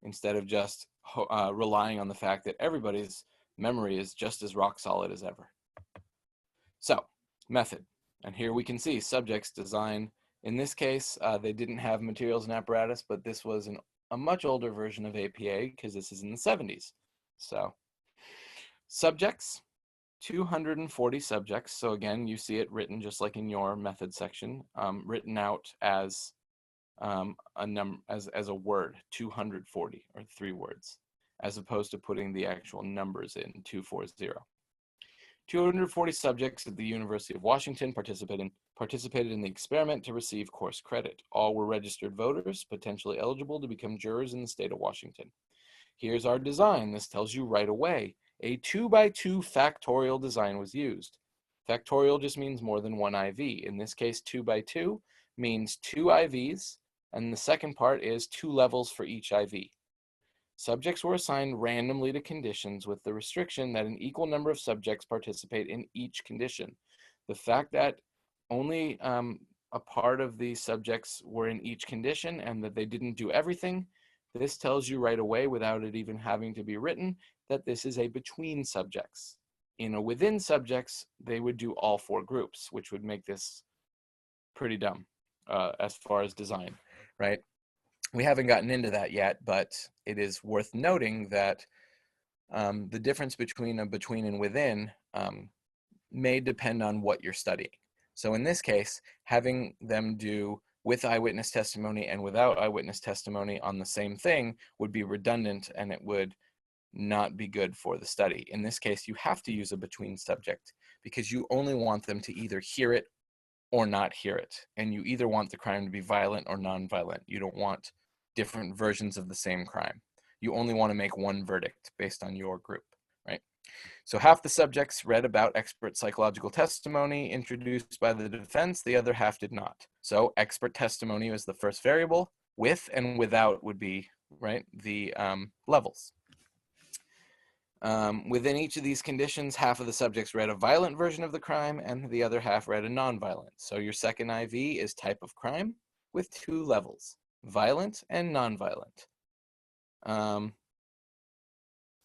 instead of just relying on the fact that everybody's memory is just as rock solid as ever. So, method. And here we can see subjects design. In this case, they didn't have materials and apparatus, but this was a much older version of APA because this is in the 70s. So, subjects, 240 subjects. So again, you see it written just like in your method section, written out as as a word, 240 or 3 words, as opposed to putting the actual numbers in 240. 240 subjects at the University of Washington participated in the experiment to receive course credit. All were registered voters, potentially eligible to become jurors in the state of Washington. Here's our design. This tells you right away. A 2x2 factorial design was used. Factorial just means more than 1 IV. In this case, 2x2 means 2 IVs, and the second part is 2 levels for each IV. Subjects were assigned randomly to conditions with the restriction that an equal number of subjects participate in each condition. The fact that only a part of the subjects were in each condition and that they didn't do everything, this tells you right away, without it even having to be written, that this is a between subjects. In a within subjects, they would do all 4 groups, which would make this pretty dumb as far as design, right? We haven't gotten into that yet, but it is worth noting that the difference between a between and within may depend on what you're studying. So in this case, having them do with eyewitness testimony and without eyewitness testimony on the same thing would be redundant, and it would not be good for the study. In this case, you have to use a between subject because you only want them to either hear it or not hear it. And you either want the crime to be violent or non-violent. You don't want different versions of the same crime. You only want to make one verdict based on your group, right? So half the subjects read about expert psychological testimony introduced by the defense, the other half did not. So expert testimony was the first variable, with and without would be, right, the levels. Within each of these conditions, half of the subjects read a violent version of the crime and the other half read a non-violent. So your second IV is type of crime with 2 levels, violent and non-violent.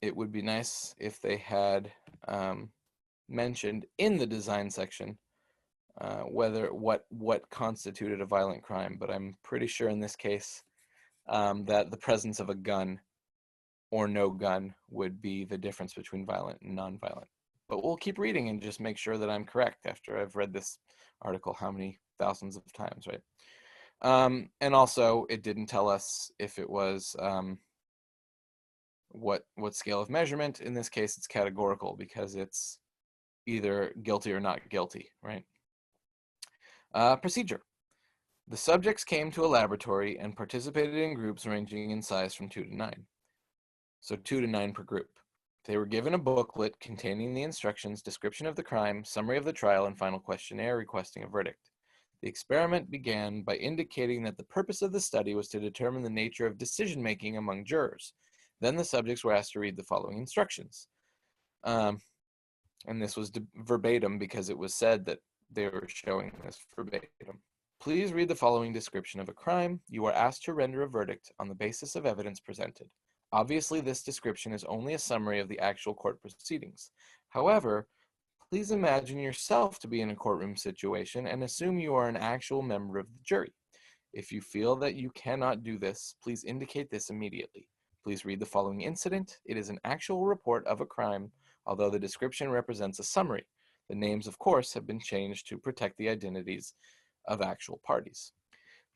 It would be nice if they had mentioned in the design section what constituted a violent crime, but I'm pretty sure in this case that the presence of a gun or no gun would be the difference between violent and non-violent. But we'll keep reading and just make sure that I'm correct after I've read this article how many thousands of times, right? And also, it didn't tell us if it was what scale of measurement. In this case, it's categorical because it's either guilty or not guilty, right? Procedure. The subjects came to a laboratory and participated in groups ranging in size from 2 to 9. So 2 to 9 per group. They were given a booklet containing the instructions, description of the crime, summary of the trial, and final questionnaire requesting a verdict. The experiment began by indicating that the purpose of the study was to determine the nature of decision-making among jurors. Then the subjects were asked to read the following instructions. And this was verbatim because it was said that they were showing this verbatim. Please read the following description of a crime. You are asked to render a verdict on the basis of evidence presented. Obviously, this description is only a summary of the actual court proceedings. However, please imagine yourself to be in a courtroom situation and assume you are an actual member of the jury. If you feel that you cannot do this, please indicate this immediately. Please read the following incident. It is an actual report of a crime, although the description represents a summary. The names, of course, have been changed to protect the identities of actual parties.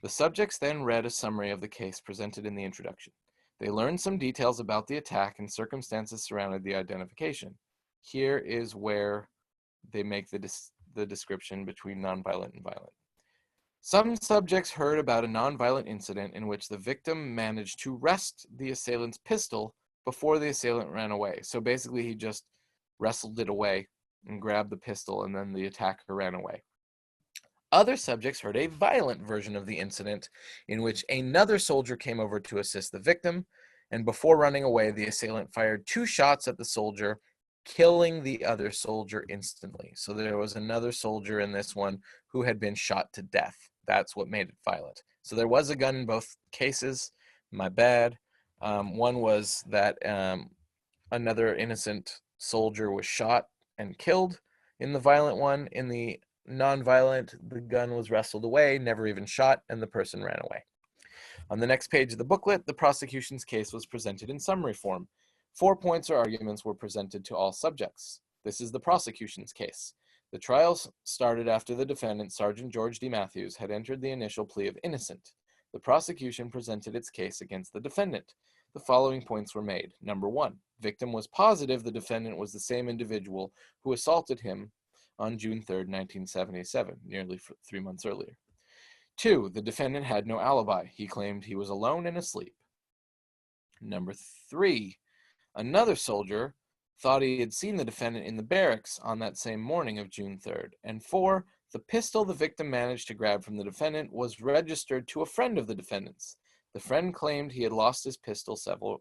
The subjects then read a summary of the case presented in the introduction. They learned some details about the attack and circumstances surrounding the identification. Here is where they make the description between nonviolent and violent. Some subjects heard about a nonviolent incident in which the victim managed to wrest the assailant's pistol before the assailant ran away. So basically he just wrestled it away and grabbed the pistol, and then the attacker ran away. Other subjects heard a violent version of the incident in which another soldier came over to assist the victim, and before running away, the assailant fired 2 shots at the soldier, killing the other soldier instantly. So there was another soldier in this one who had been shot to death. That's what made it violent. So there was a gun in both cases. My bad. One was that another innocent soldier was shot and killed in the violent one. In the non-violent, the gun was wrestled away, never even shot, and the person ran away. On the next page of the booklet, the prosecution's case was presented in summary form. 4 points or arguments were presented to all subjects. This is the prosecution's case. The trial started after the defendant, Sergeant George D. Matthews, had entered the initial plea of innocent. The prosecution presented its case against the defendant. The following points were made. Number 1, victim was positive the defendant was the same individual who assaulted him on June 3rd, 1977, nearly 3 months earlier. 2, the defendant had no alibi. He claimed he was alone and asleep. Number 3, another soldier thought he had seen the defendant in the barracks on that same morning of June 3rd. And 4, the pistol the victim managed to grab from the defendant was registered to a friend of the defendant's. The friend claimed he had lost his pistol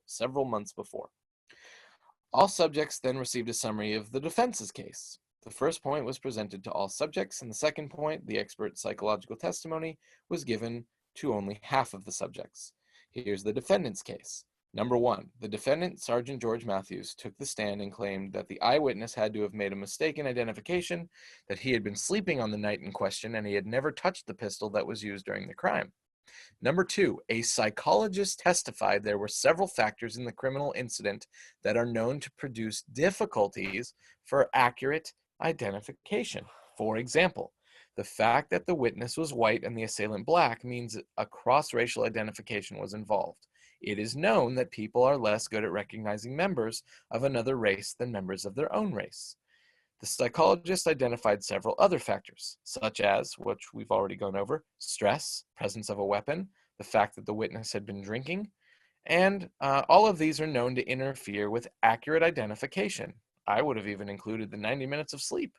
several months before. All subjects then received a summary of the defense's case. The first point was presented to all subjects, and the second point, the expert psychological testimony, was given to only half of the subjects. Here's the defendant's case. Number 1, the defendant, Sergeant George Matthews, took the stand and claimed that the eyewitness had to have made a mistaken identification, that he had been sleeping on the night in question, and he had never touched the pistol that was used during the crime. Number 2, a psychologist testified there were several factors in the criminal incident that are known to produce difficulties for accurate identification. For example, the fact that the witness was white and the assailant black means a cross-racial identification was involved. It is known that people are less good at recognizing members of another race than members of their own race. The psychologist identified several other factors, such as, which we've already gone over, stress, presence of a weapon, the fact that the witness had been drinking, and all of these are known to interfere with accurate identification. I would have even included the 90 minutes of sleep.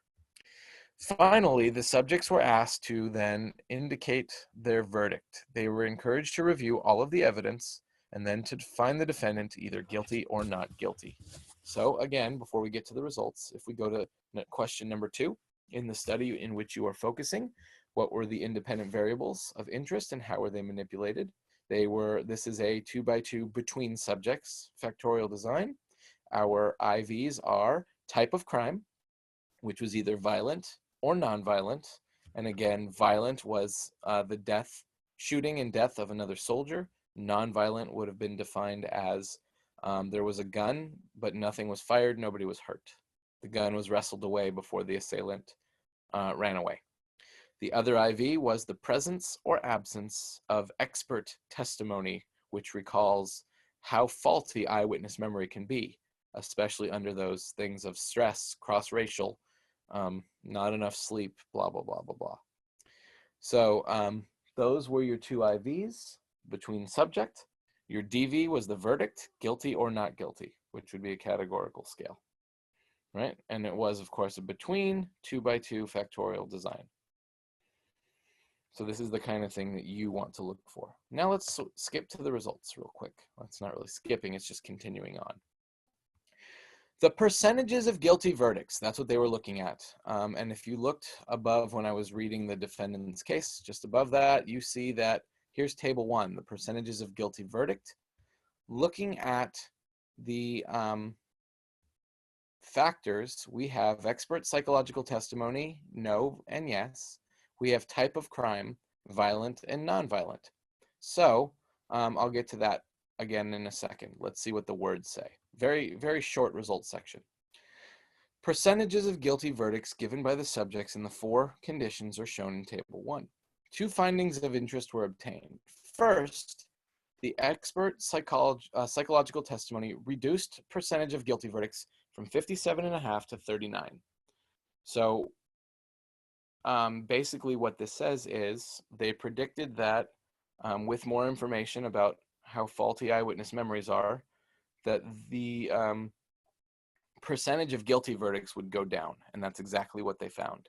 Finally, the subjects were asked to then indicate their verdict. They were encouraged to review all of the evidence and then to find the defendant either guilty or not guilty. So again, before we get to the results, if we go to question number 2, in the study in which you are focusing, what were the independent variables of interest and how were they manipulated? This is a 2x2 between subjects factorial design. Our IVs are type of crime, which was either violent or nonviolent. And again, violent was the shooting and death of another soldier. Nonviolent would have been defined as there was a gun, but nothing was fired, nobody was hurt. The gun was wrestled away before the assailant ran away. The other IV was the presence or absence of expert testimony, which recalls how faulty eyewitness memory can be, especially under those things of stress, cross-racial, not enough sleep, blah, blah, blah, blah, blah. So those were your 2 IVs between subject. Your DV was the verdict, guilty or not guilty, which would be a categorical scale, right? And it was, of course, a between 2x2 factorial design. So this is the kind of thing that you want to look for. Now let's skip to the results real quick. Well, it's not really skipping, it's just continuing on. The percentages of guilty verdicts, that's what they were looking at. And if you looked above when I was reading the defendant's case, just above that, you see that here's table 1, the percentages of guilty verdict. Looking at the factors, we have expert psychological testimony, no and yes. We have type of crime, violent and nonviolent. So I'll get to that again in a second. Let's see what the words say. Very, very short results section. Percentages of guilty verdicts given by the subjects in the 4 conditions are shown in table 1. 2 findings of interest were obtained. First, the expert psychological testimony reduced percentage of guilty verdicts from 57.5 to 39. So basically what this says is they predicted that with more information about how faulty eyewitness memories are, that the percentage of guilty verdicts would go down, and that's exactly what they found.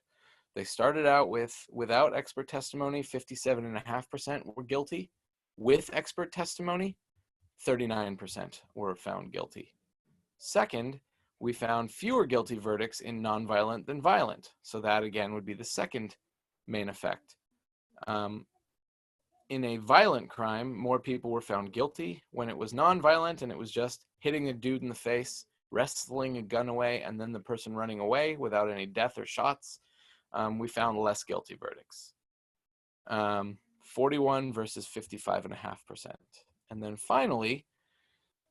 They started out without expert testimony, 57.5% were guilty. With expert testimony, 39% were found guilty. Second, we found fewer guilty verdicts in nonviolent than violent. So that again would be the second main effect. In a violent crime, more people were found guilty. When it was nonviolent and it was just hitting a dude in the face, wrestling a gun away, and then the person running away without any death or shots, we found less guilty verdicts. 41 versus 55.5%. And then finally,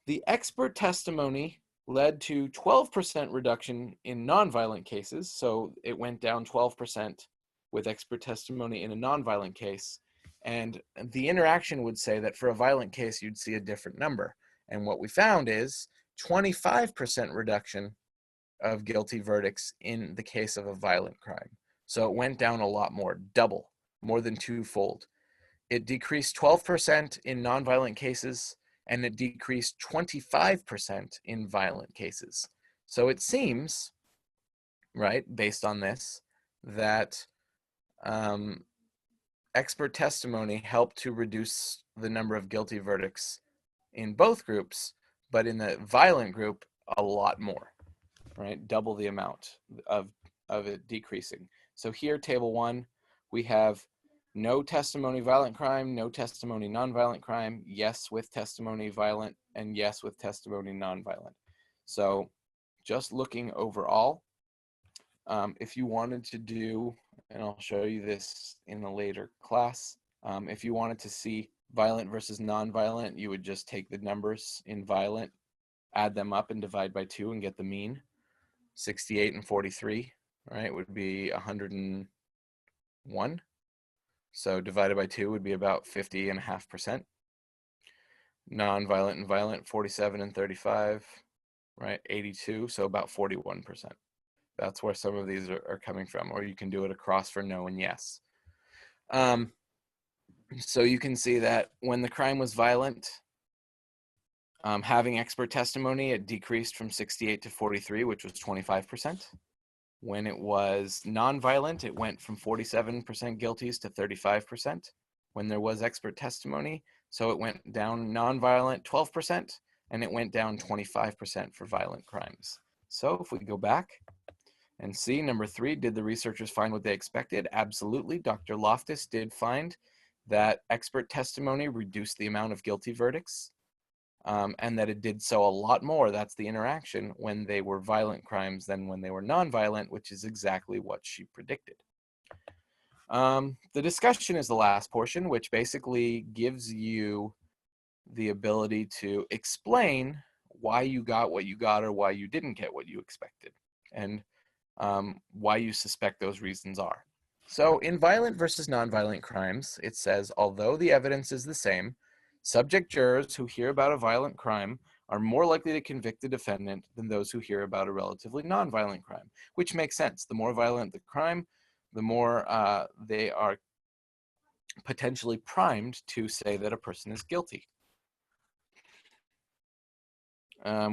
the expert testimony led to 12% reduction in nonviolent cases. So it went down 12% with expert testimony in a nonviolent case. And the interaction would say that for a violent case, you'd see a different number. And what we found is 25% reduction of guilty verdicts in the case of a violent crime. So it went down a lot more, double, more than twofold. It decreased 12% in nonviolent cases, and it decreased 25% in violent cases. So it seems, right, based on this, that expert testimony helped to reduce the number of guilty verdicts in both groups, but in the violent group, a lot more, right? Double the amount of it decreasing. So here, table 1, we have no testimony violent crime, no testimony nonviolent crime, yes with testimony violent, and yes with testimony nonviolent. So just looking overall, if you wanted to do, and I'll show you this in a later class, if you wanted to see violent versus nonviolent, you would just take the numbers in violent, add them up and divide by 2 and get the mean. 68 and 43, right, would be 101. So divided by 2 would be about 50.5%. Nonviolent and violent, 47 and 35, right, 82, so about 41%. That's where some of these are coming from, or you can do it across for no and yes. So you can see that when the crime was violent, having expert testimony, it decreased from 68 to 43, which was 25%. When it was nonviolent, it went from 47% guilties to 35% when there was expert testimony. So it went down nonviolent 12%, and it went down 25% for violent crimes. So if we go back and see, number 3, did the researchers find what they expected? Absolutely. Dr. Loftus did find that expert testimony reduced the amount of guilty verdicts, and that it did so a lot more. That's the interaction when they were violent crimes than when they were nonviolent, which is exactly what she predicted. The discussion is the last portion, which basically gives you the ability to explain why you got what you got or why you didn't get what you expected, and why you suspect those reasons are. So in violent versus nonviolent crimes, it says, although the evidence is the same, subject jurors who hear about a violent crime are more likely to convict the defendant than those who hear about a relatively nonviolent crime, which makes sense. The more violent the crime, the more they are potentially primed to say that a person is guilty.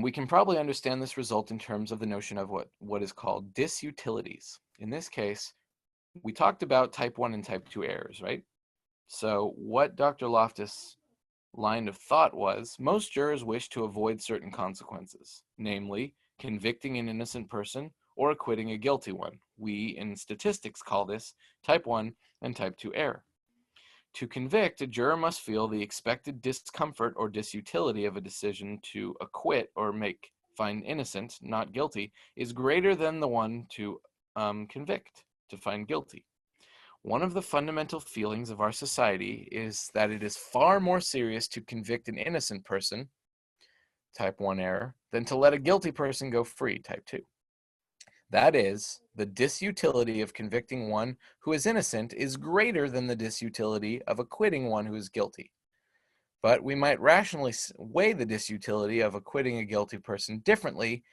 We can probably understand this result in terms of the notion of what is called disutilities. In this case, we talked about type 1 and type 2 errors, right? So what Dr. Loftus' line of thought was, most jurors wish to avoid certain consequences, namely convicting an innocent person or acquitting a guilty one. We in statistics call this type 1 and type 2 error. To convict, a juror must feel the expected discomfort or disutility of a decision to acquit or find innocent, not guilty, is greater than the one to convict, to find guilty. One of the fundamental feelings of our society is that it is far more serious to convict an innocent person, type 1 error, than to let a guilty person go free, type 2. That is, the disutility of convicting one who is innocent is greater than the disutility of acquitting one who is guilty. But we might rationally weigh the disutility of acquitting a guilty person differently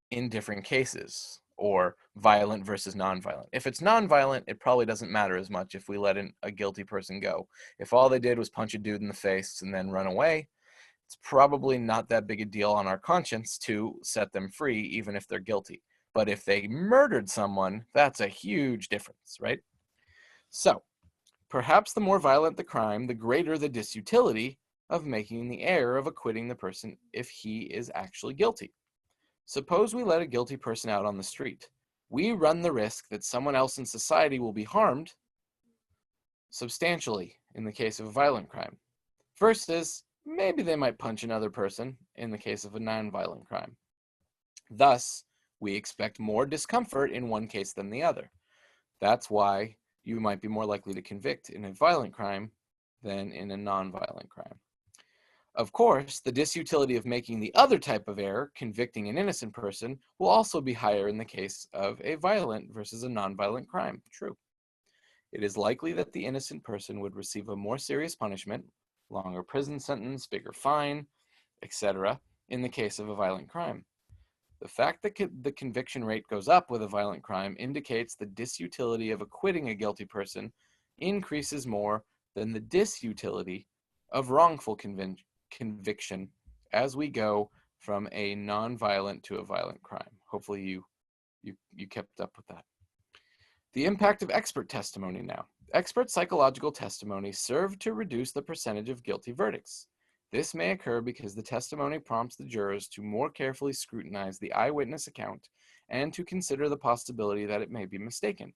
in different cases, or violent versus nonviolent. If it's nonviolent, it probably doesn't matter as much if we let a guilty person go. If all they did was punch a dude in the face and then run away, it's probably not that big a deal on our conscience to set them free, even if they're guilty. But if they murdered someone, that's a huge difference, right? So, perhaps the more violent the crime, the greater the disutility of making the error of acquitting the person if he is actually guilty. Suppose we let a guilty person out on the street. We run the risk that someone else in society will be harmed substantially in the case of a violent crime, versus maybe they might punch another person in the case of a nonviolent crime. Thus, we expect more discomfort in one case than the other. That's why you might be more likely to convict in a violent crime than in a nonviolent crime. Of course, the disutility of making the other type of error, convicting an innocent person, will also be higher in the case of a violent versus a nonviolent crime. True. It is likely that the innocent person would receive a more serious punishment, longer prison sentence, bigger fine, etc., in the case of a violent crime. The fact that the conviction rate goes up with a violent crime indicates the disutility of acquitting a guilty person increases more than the disutility of wrongful conviction as we go from a non-violent to a violent crime. Hopefully you kept up with that. The impact of expert testimony now. Expert psychological testimony served to reduce the percentage of guilty verdicts. This may occur because the testimony prompts the jurors to more carefully scrutinize the eyewitness account and to consider the possibility that it may be mistaken.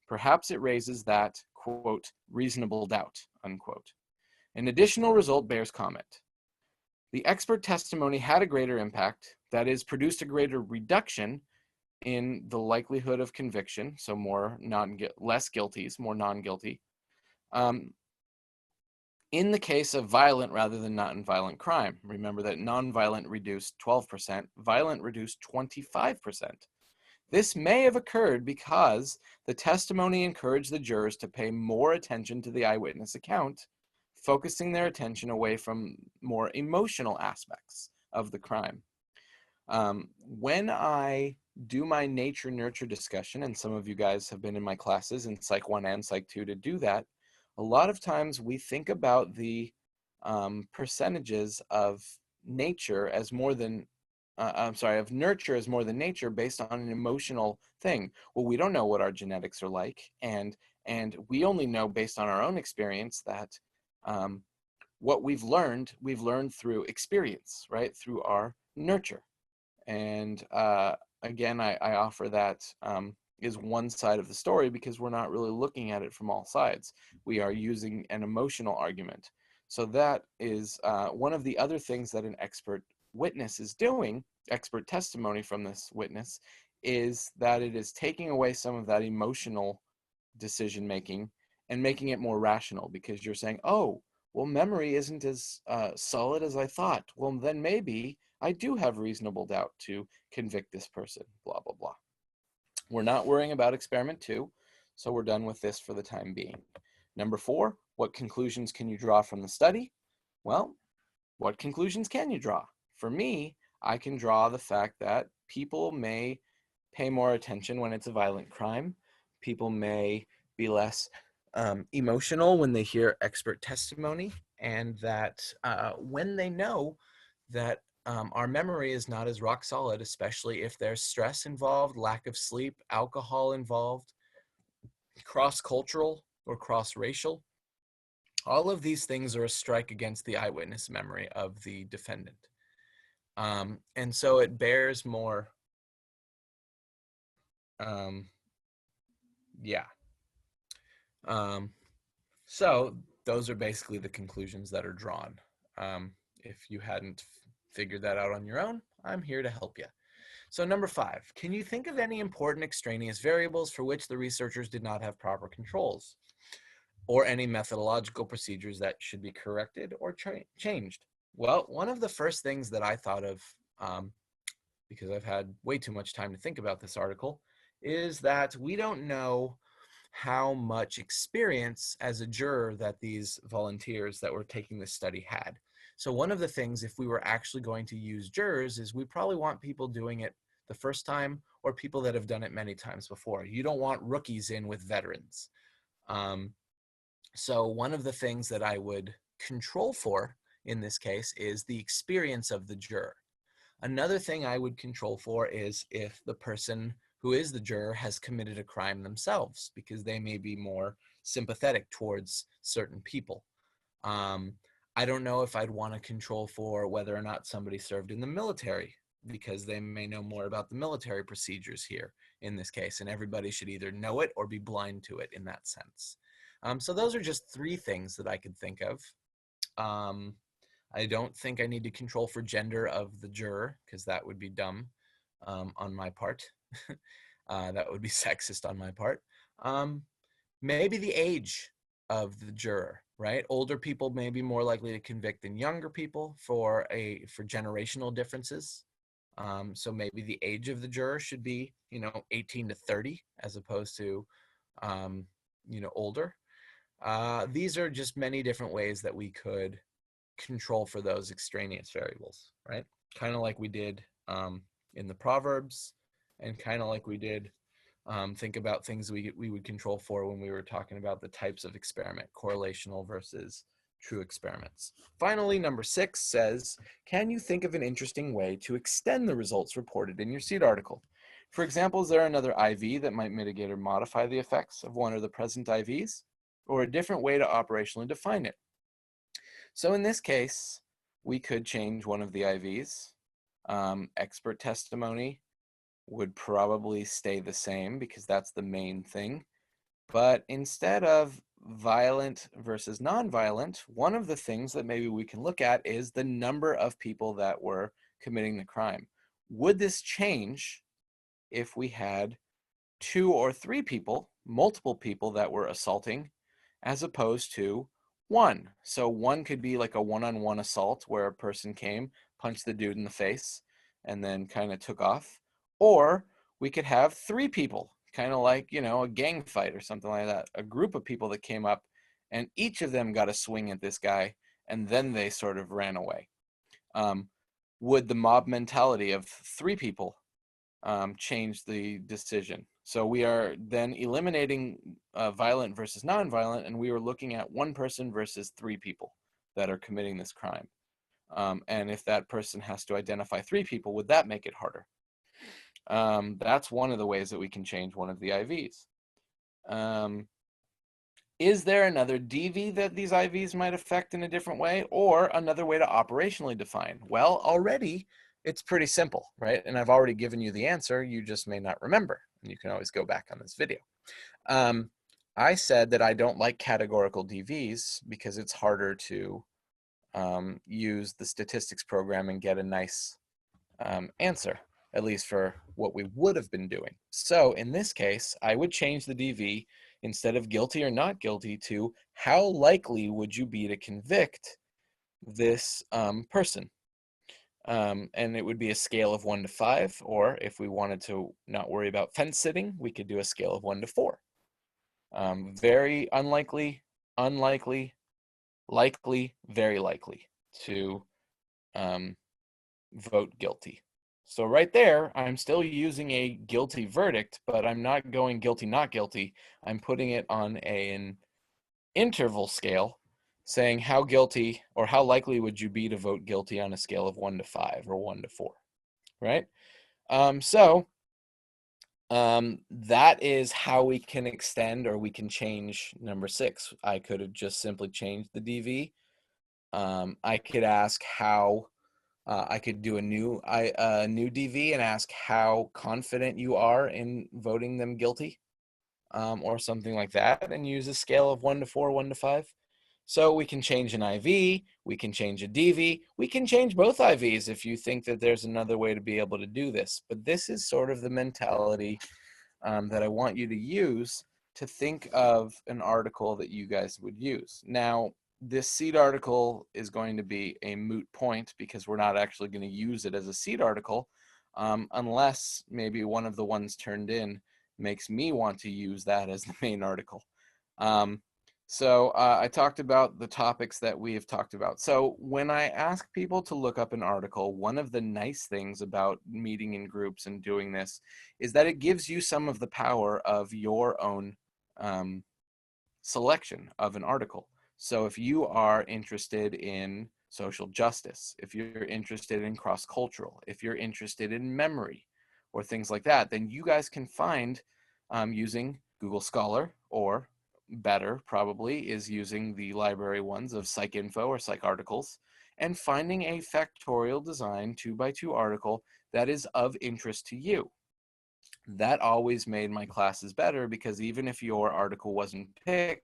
Perhaps it raises that, quote, reasonable doubt, unquote. An additional result bears comment. The expert testimony had a greater impact, that is, produced a greater reduction in the likelihood of conviction, so less guilties, more non-guilty, in the case of violent rather than non-violent crime. Remember that non-violent reduced 12%, violent reduced 25%. This may have occurred because the testimony encouraged the jurors to pay more attention to the eyewitness account, focusing their attention away from more emotional aspects of the crime. When I do my nature-nurture discussion, and some of you guys have been in my classes in Psych 1 and Psych 2 to do that, a lot of times we think about the percentages of nature as more than, of nurture as more than nature based on an emotional thing. Well, we don't know what our genetics are like, and we only know based on our own experience that what we've learned through experience, right? Through our nurture. And again, I offer that is one side of the story because we're not really looking at it from all sides. We are using an emotional argument. So that is one of the other things that an expert witness is doing, expert testimony from this witness, is that it is taking away some of that emotional decision making and making it more rational, because you're saying, oh, well, memory isn't as solid as I thought. Well, then maybe I do have reasonable doubt to convict this person, blah, blah, blah. We're not worrying about experiment 2, so we're done with this for the time being. Number 4, what conclusions can you draw from the study? Well, what conclusions can you draw? For me, I can draw the fact that people may pay more attention when it's a violent crime. People may be less emotional when they hear expert testimony, and that when they know that our memory is not as rock solid, especially if there's stress involved, lack of sleep, alcohol involved, cross-cultural or cross-racial. All of these things are a strike against the eyewitness memory of the defendant. And so it bears more, so those are basically the conclusions that are drawn. If you hadn't figured that out on your own, I'm here to help you. So number 5, can you think of any important extraneous variables for which the researchers did not have proper controls, or any methodological procedures that should be corrected or changed? Well, one of the first things that I thought of, because I've had way too much time to think about this article, is that we don't know how much experience as a juror that these volunteers that were taking this study had. So one of the things, if we were actually going to use jurors, is we probably want people doing it the first time or people that have done it many times before. You don't want rookies in with veterans. So one of the things that I would control for in this case is the experience of the juror. Another thing I would control for is if the person who is the juror has committed a crime themselves, because they may be more sympathetic towards certain people. I don't know if I'd want to control for whether or not somebody served in the military, because they may know more about the military procedures here in this case, and everybody should either know it or be blind to it in that sense. So those are just 3 things that I could think of. I don't think I need to control for gender of the juror, because that would be dumb on my part. That would be sexist on my part. Maybe the age of the juror, right? Older people may be more likely to convict than younger people for generational differences. So maybe the age of the juror should be, 18 to 30 as opposed to, older. These are just many different ways that we could control for those extraneous variables, right? Kind of like we did in the Proverbs, and kind of like we did think about things we would control for when we were talking about the types of experiment, correlational versus true experiments. Finally, number 6 says, can you think of an interesting way to extend the results reported in your seed article? For example, is there another IV that might mitigate or modify the effects of one of the present IVs? or a different way to operationally define it. So in this case, we could change one of the IVs. Expert testimony would probably stay the same because that's the main thing. But instead of violent versus nonviolent, one of the things that maybe we can look at is the number of people that were committing the crime. Would this change if we had 2 or 3 people, multiple people that were assaulting, as opposed to 1? So 1 could be like a one-on-one assault where a person came, punched the dude in the face, and then kind of took off. Or we could have 3 people, kind of like, you know, a gang fight or something like that. A group of people that came up and each of them got a swing at this guy and then they sort of ran away. Would the mob mentality of 3 people change the decision? So we are then eliminating violent versus nonviolent, and we are looking at 1 person versus 3 people that are committing this crime. And if that person has to identify 3 people, would that make it harder? That's one of the ways that we can change one of the IVs. Is there another DV that these IVs might affect in a different way, or another way to operationally define? Well, already it's pretty simple, right? And I've already given you the answer. You just may not remember. And you can always go back on this video. I said that I don't like categorical DVs because it's harder to use the statistics program and get a nice answer, at least for what we would have been doing. So in this case, I would change the DV instead of guilty or not guilty to how likely would you be to convict this person? And it would be a scale of 1 to 5, or if we wanted to not worry about fence sitting, we could do a scale of 1 to 4. Very unlikely, unlikely, likely, very likely to vote guilty. So right there, I'm still using a guilty verdict, but I'm not going guilty, not guilty. I'm putting it on an interval scale, saying how guilty or how likely would you be to vote guilty on a scale of 1 to 5 or 1 to 4, right? That is how we can extend or we can change number 6. I could have just simply changed the DV. I could ask how I could do a new DV and ask how confident you are in voting them guilty, or something like that, and use a scale of 1 to 4, 1 to 5. So we can change an IV, we can change a DV, we can change both IVs if you think that there's another way to be able to do this. But this is sort of the mentality that I want you to use to think of an article that you guys would use. Now, this seed article is going to be a moot point because we're not actually going to use it as a seed article unless maybe one of the ones turned in makes me want to use that as the main article. I talked about the topics that we have talked about. So when I ask people to look up an article, one of the nice things about meeting in groups and doing this is that it gives you some of the power of your own selection of an article. So if you are interested in social justice, if you're interested in cross-cultural, if you're interested in memory or things like that, then you guys can find using Google Scholar, or better probably is using the library ones of PsycInfo or PsycArticles, and finding a factorial design 2x2 article that is of interest to you. That always made my classes better because even if your article wasn't picked,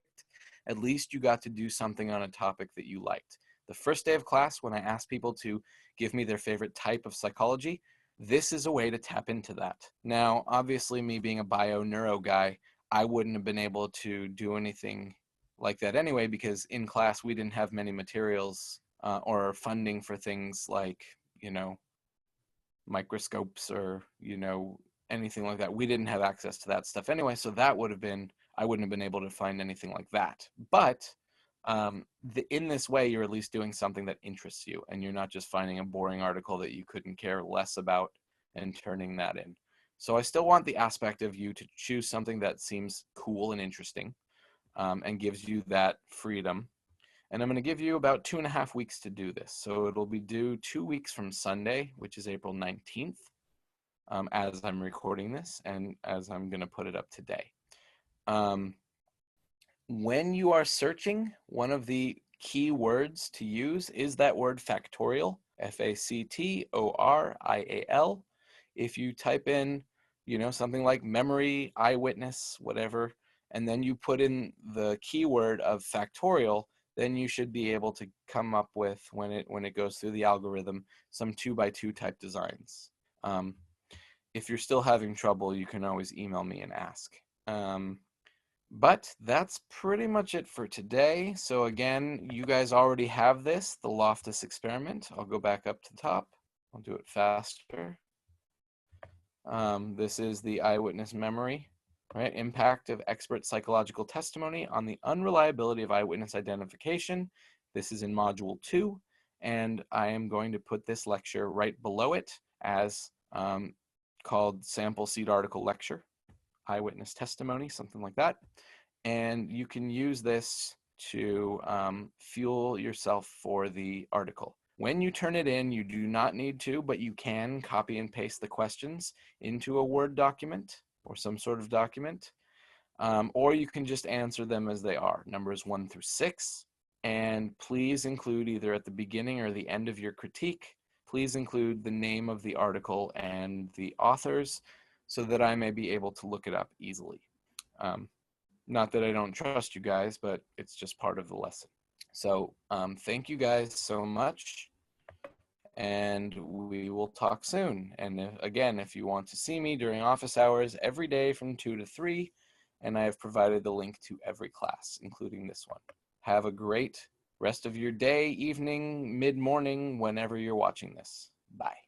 at least you got to do something on a topic that you liked. The first day of class, when I asked people to give me their favorite type of psychology, this is a way to tap into that. Now, obviously, me being a bio-neuro guy, I wouldn't have been able to do anything like that anyway, because in class we didn't have many materials or funding for things like, you know, microscopes or, you know, anything like that. We didn't have access to that stuff anyway, so that would have been, I wouldn't have been able to find anything like that. But in this way, you're at least doing something that interests you, and you're not just finding a boring article that you couldn't care less about and turning that in. So I still want the aspect of you to choose something that seems cool and interesting, and gives you that freedom. And I'm going to give you about 2.5 weeks to do this. So it'll be due 2 weeks from Sunday, which is April 19th, as I'm recording this and as I'm going to put it up today. When you are searching, one of the key words to use is that word factorial, Factorial. If you type in, something like memory, eyewitness, whatever, and then you put in the keyword of factorial, then you should be able to come up with, when it goes through the algorithm, some 2x2 type designs. If you're still having trouble, you can always email me and ask. But that's pretty much it for today. So again, you guys already have this, the Loftus experiment. I'll go back up to the top. I'll do it faster. This is the eyewitness memory, right? Impact of expert psychological testimony on the unreliability of eyewitness identification. This is in module 2, and I am going to put this lecture right below it as called sample seed article lecture, eyewitness testimony, something like that. And you can use this to fuel yourself for the article. When you turn it in, you do not need to, but you can copy and paste the questions into a Word document or some sort of document, or you can just answer them as they are, numbers 1 through 6. And please include, either at the beginning or the end of your critique, please include the name of the article and the authors so that I may be able to look it up easily. Not that I don't trust you guys, but it's just part of the lesson. So thank you guys so much, and we will talk soon. And again, if you want to see me during office hours every day from 2 to 3, and I have provided the link to every class, including this one. Have a great rest of your day, evening, mid-morning, whenever you're watching this. Bye.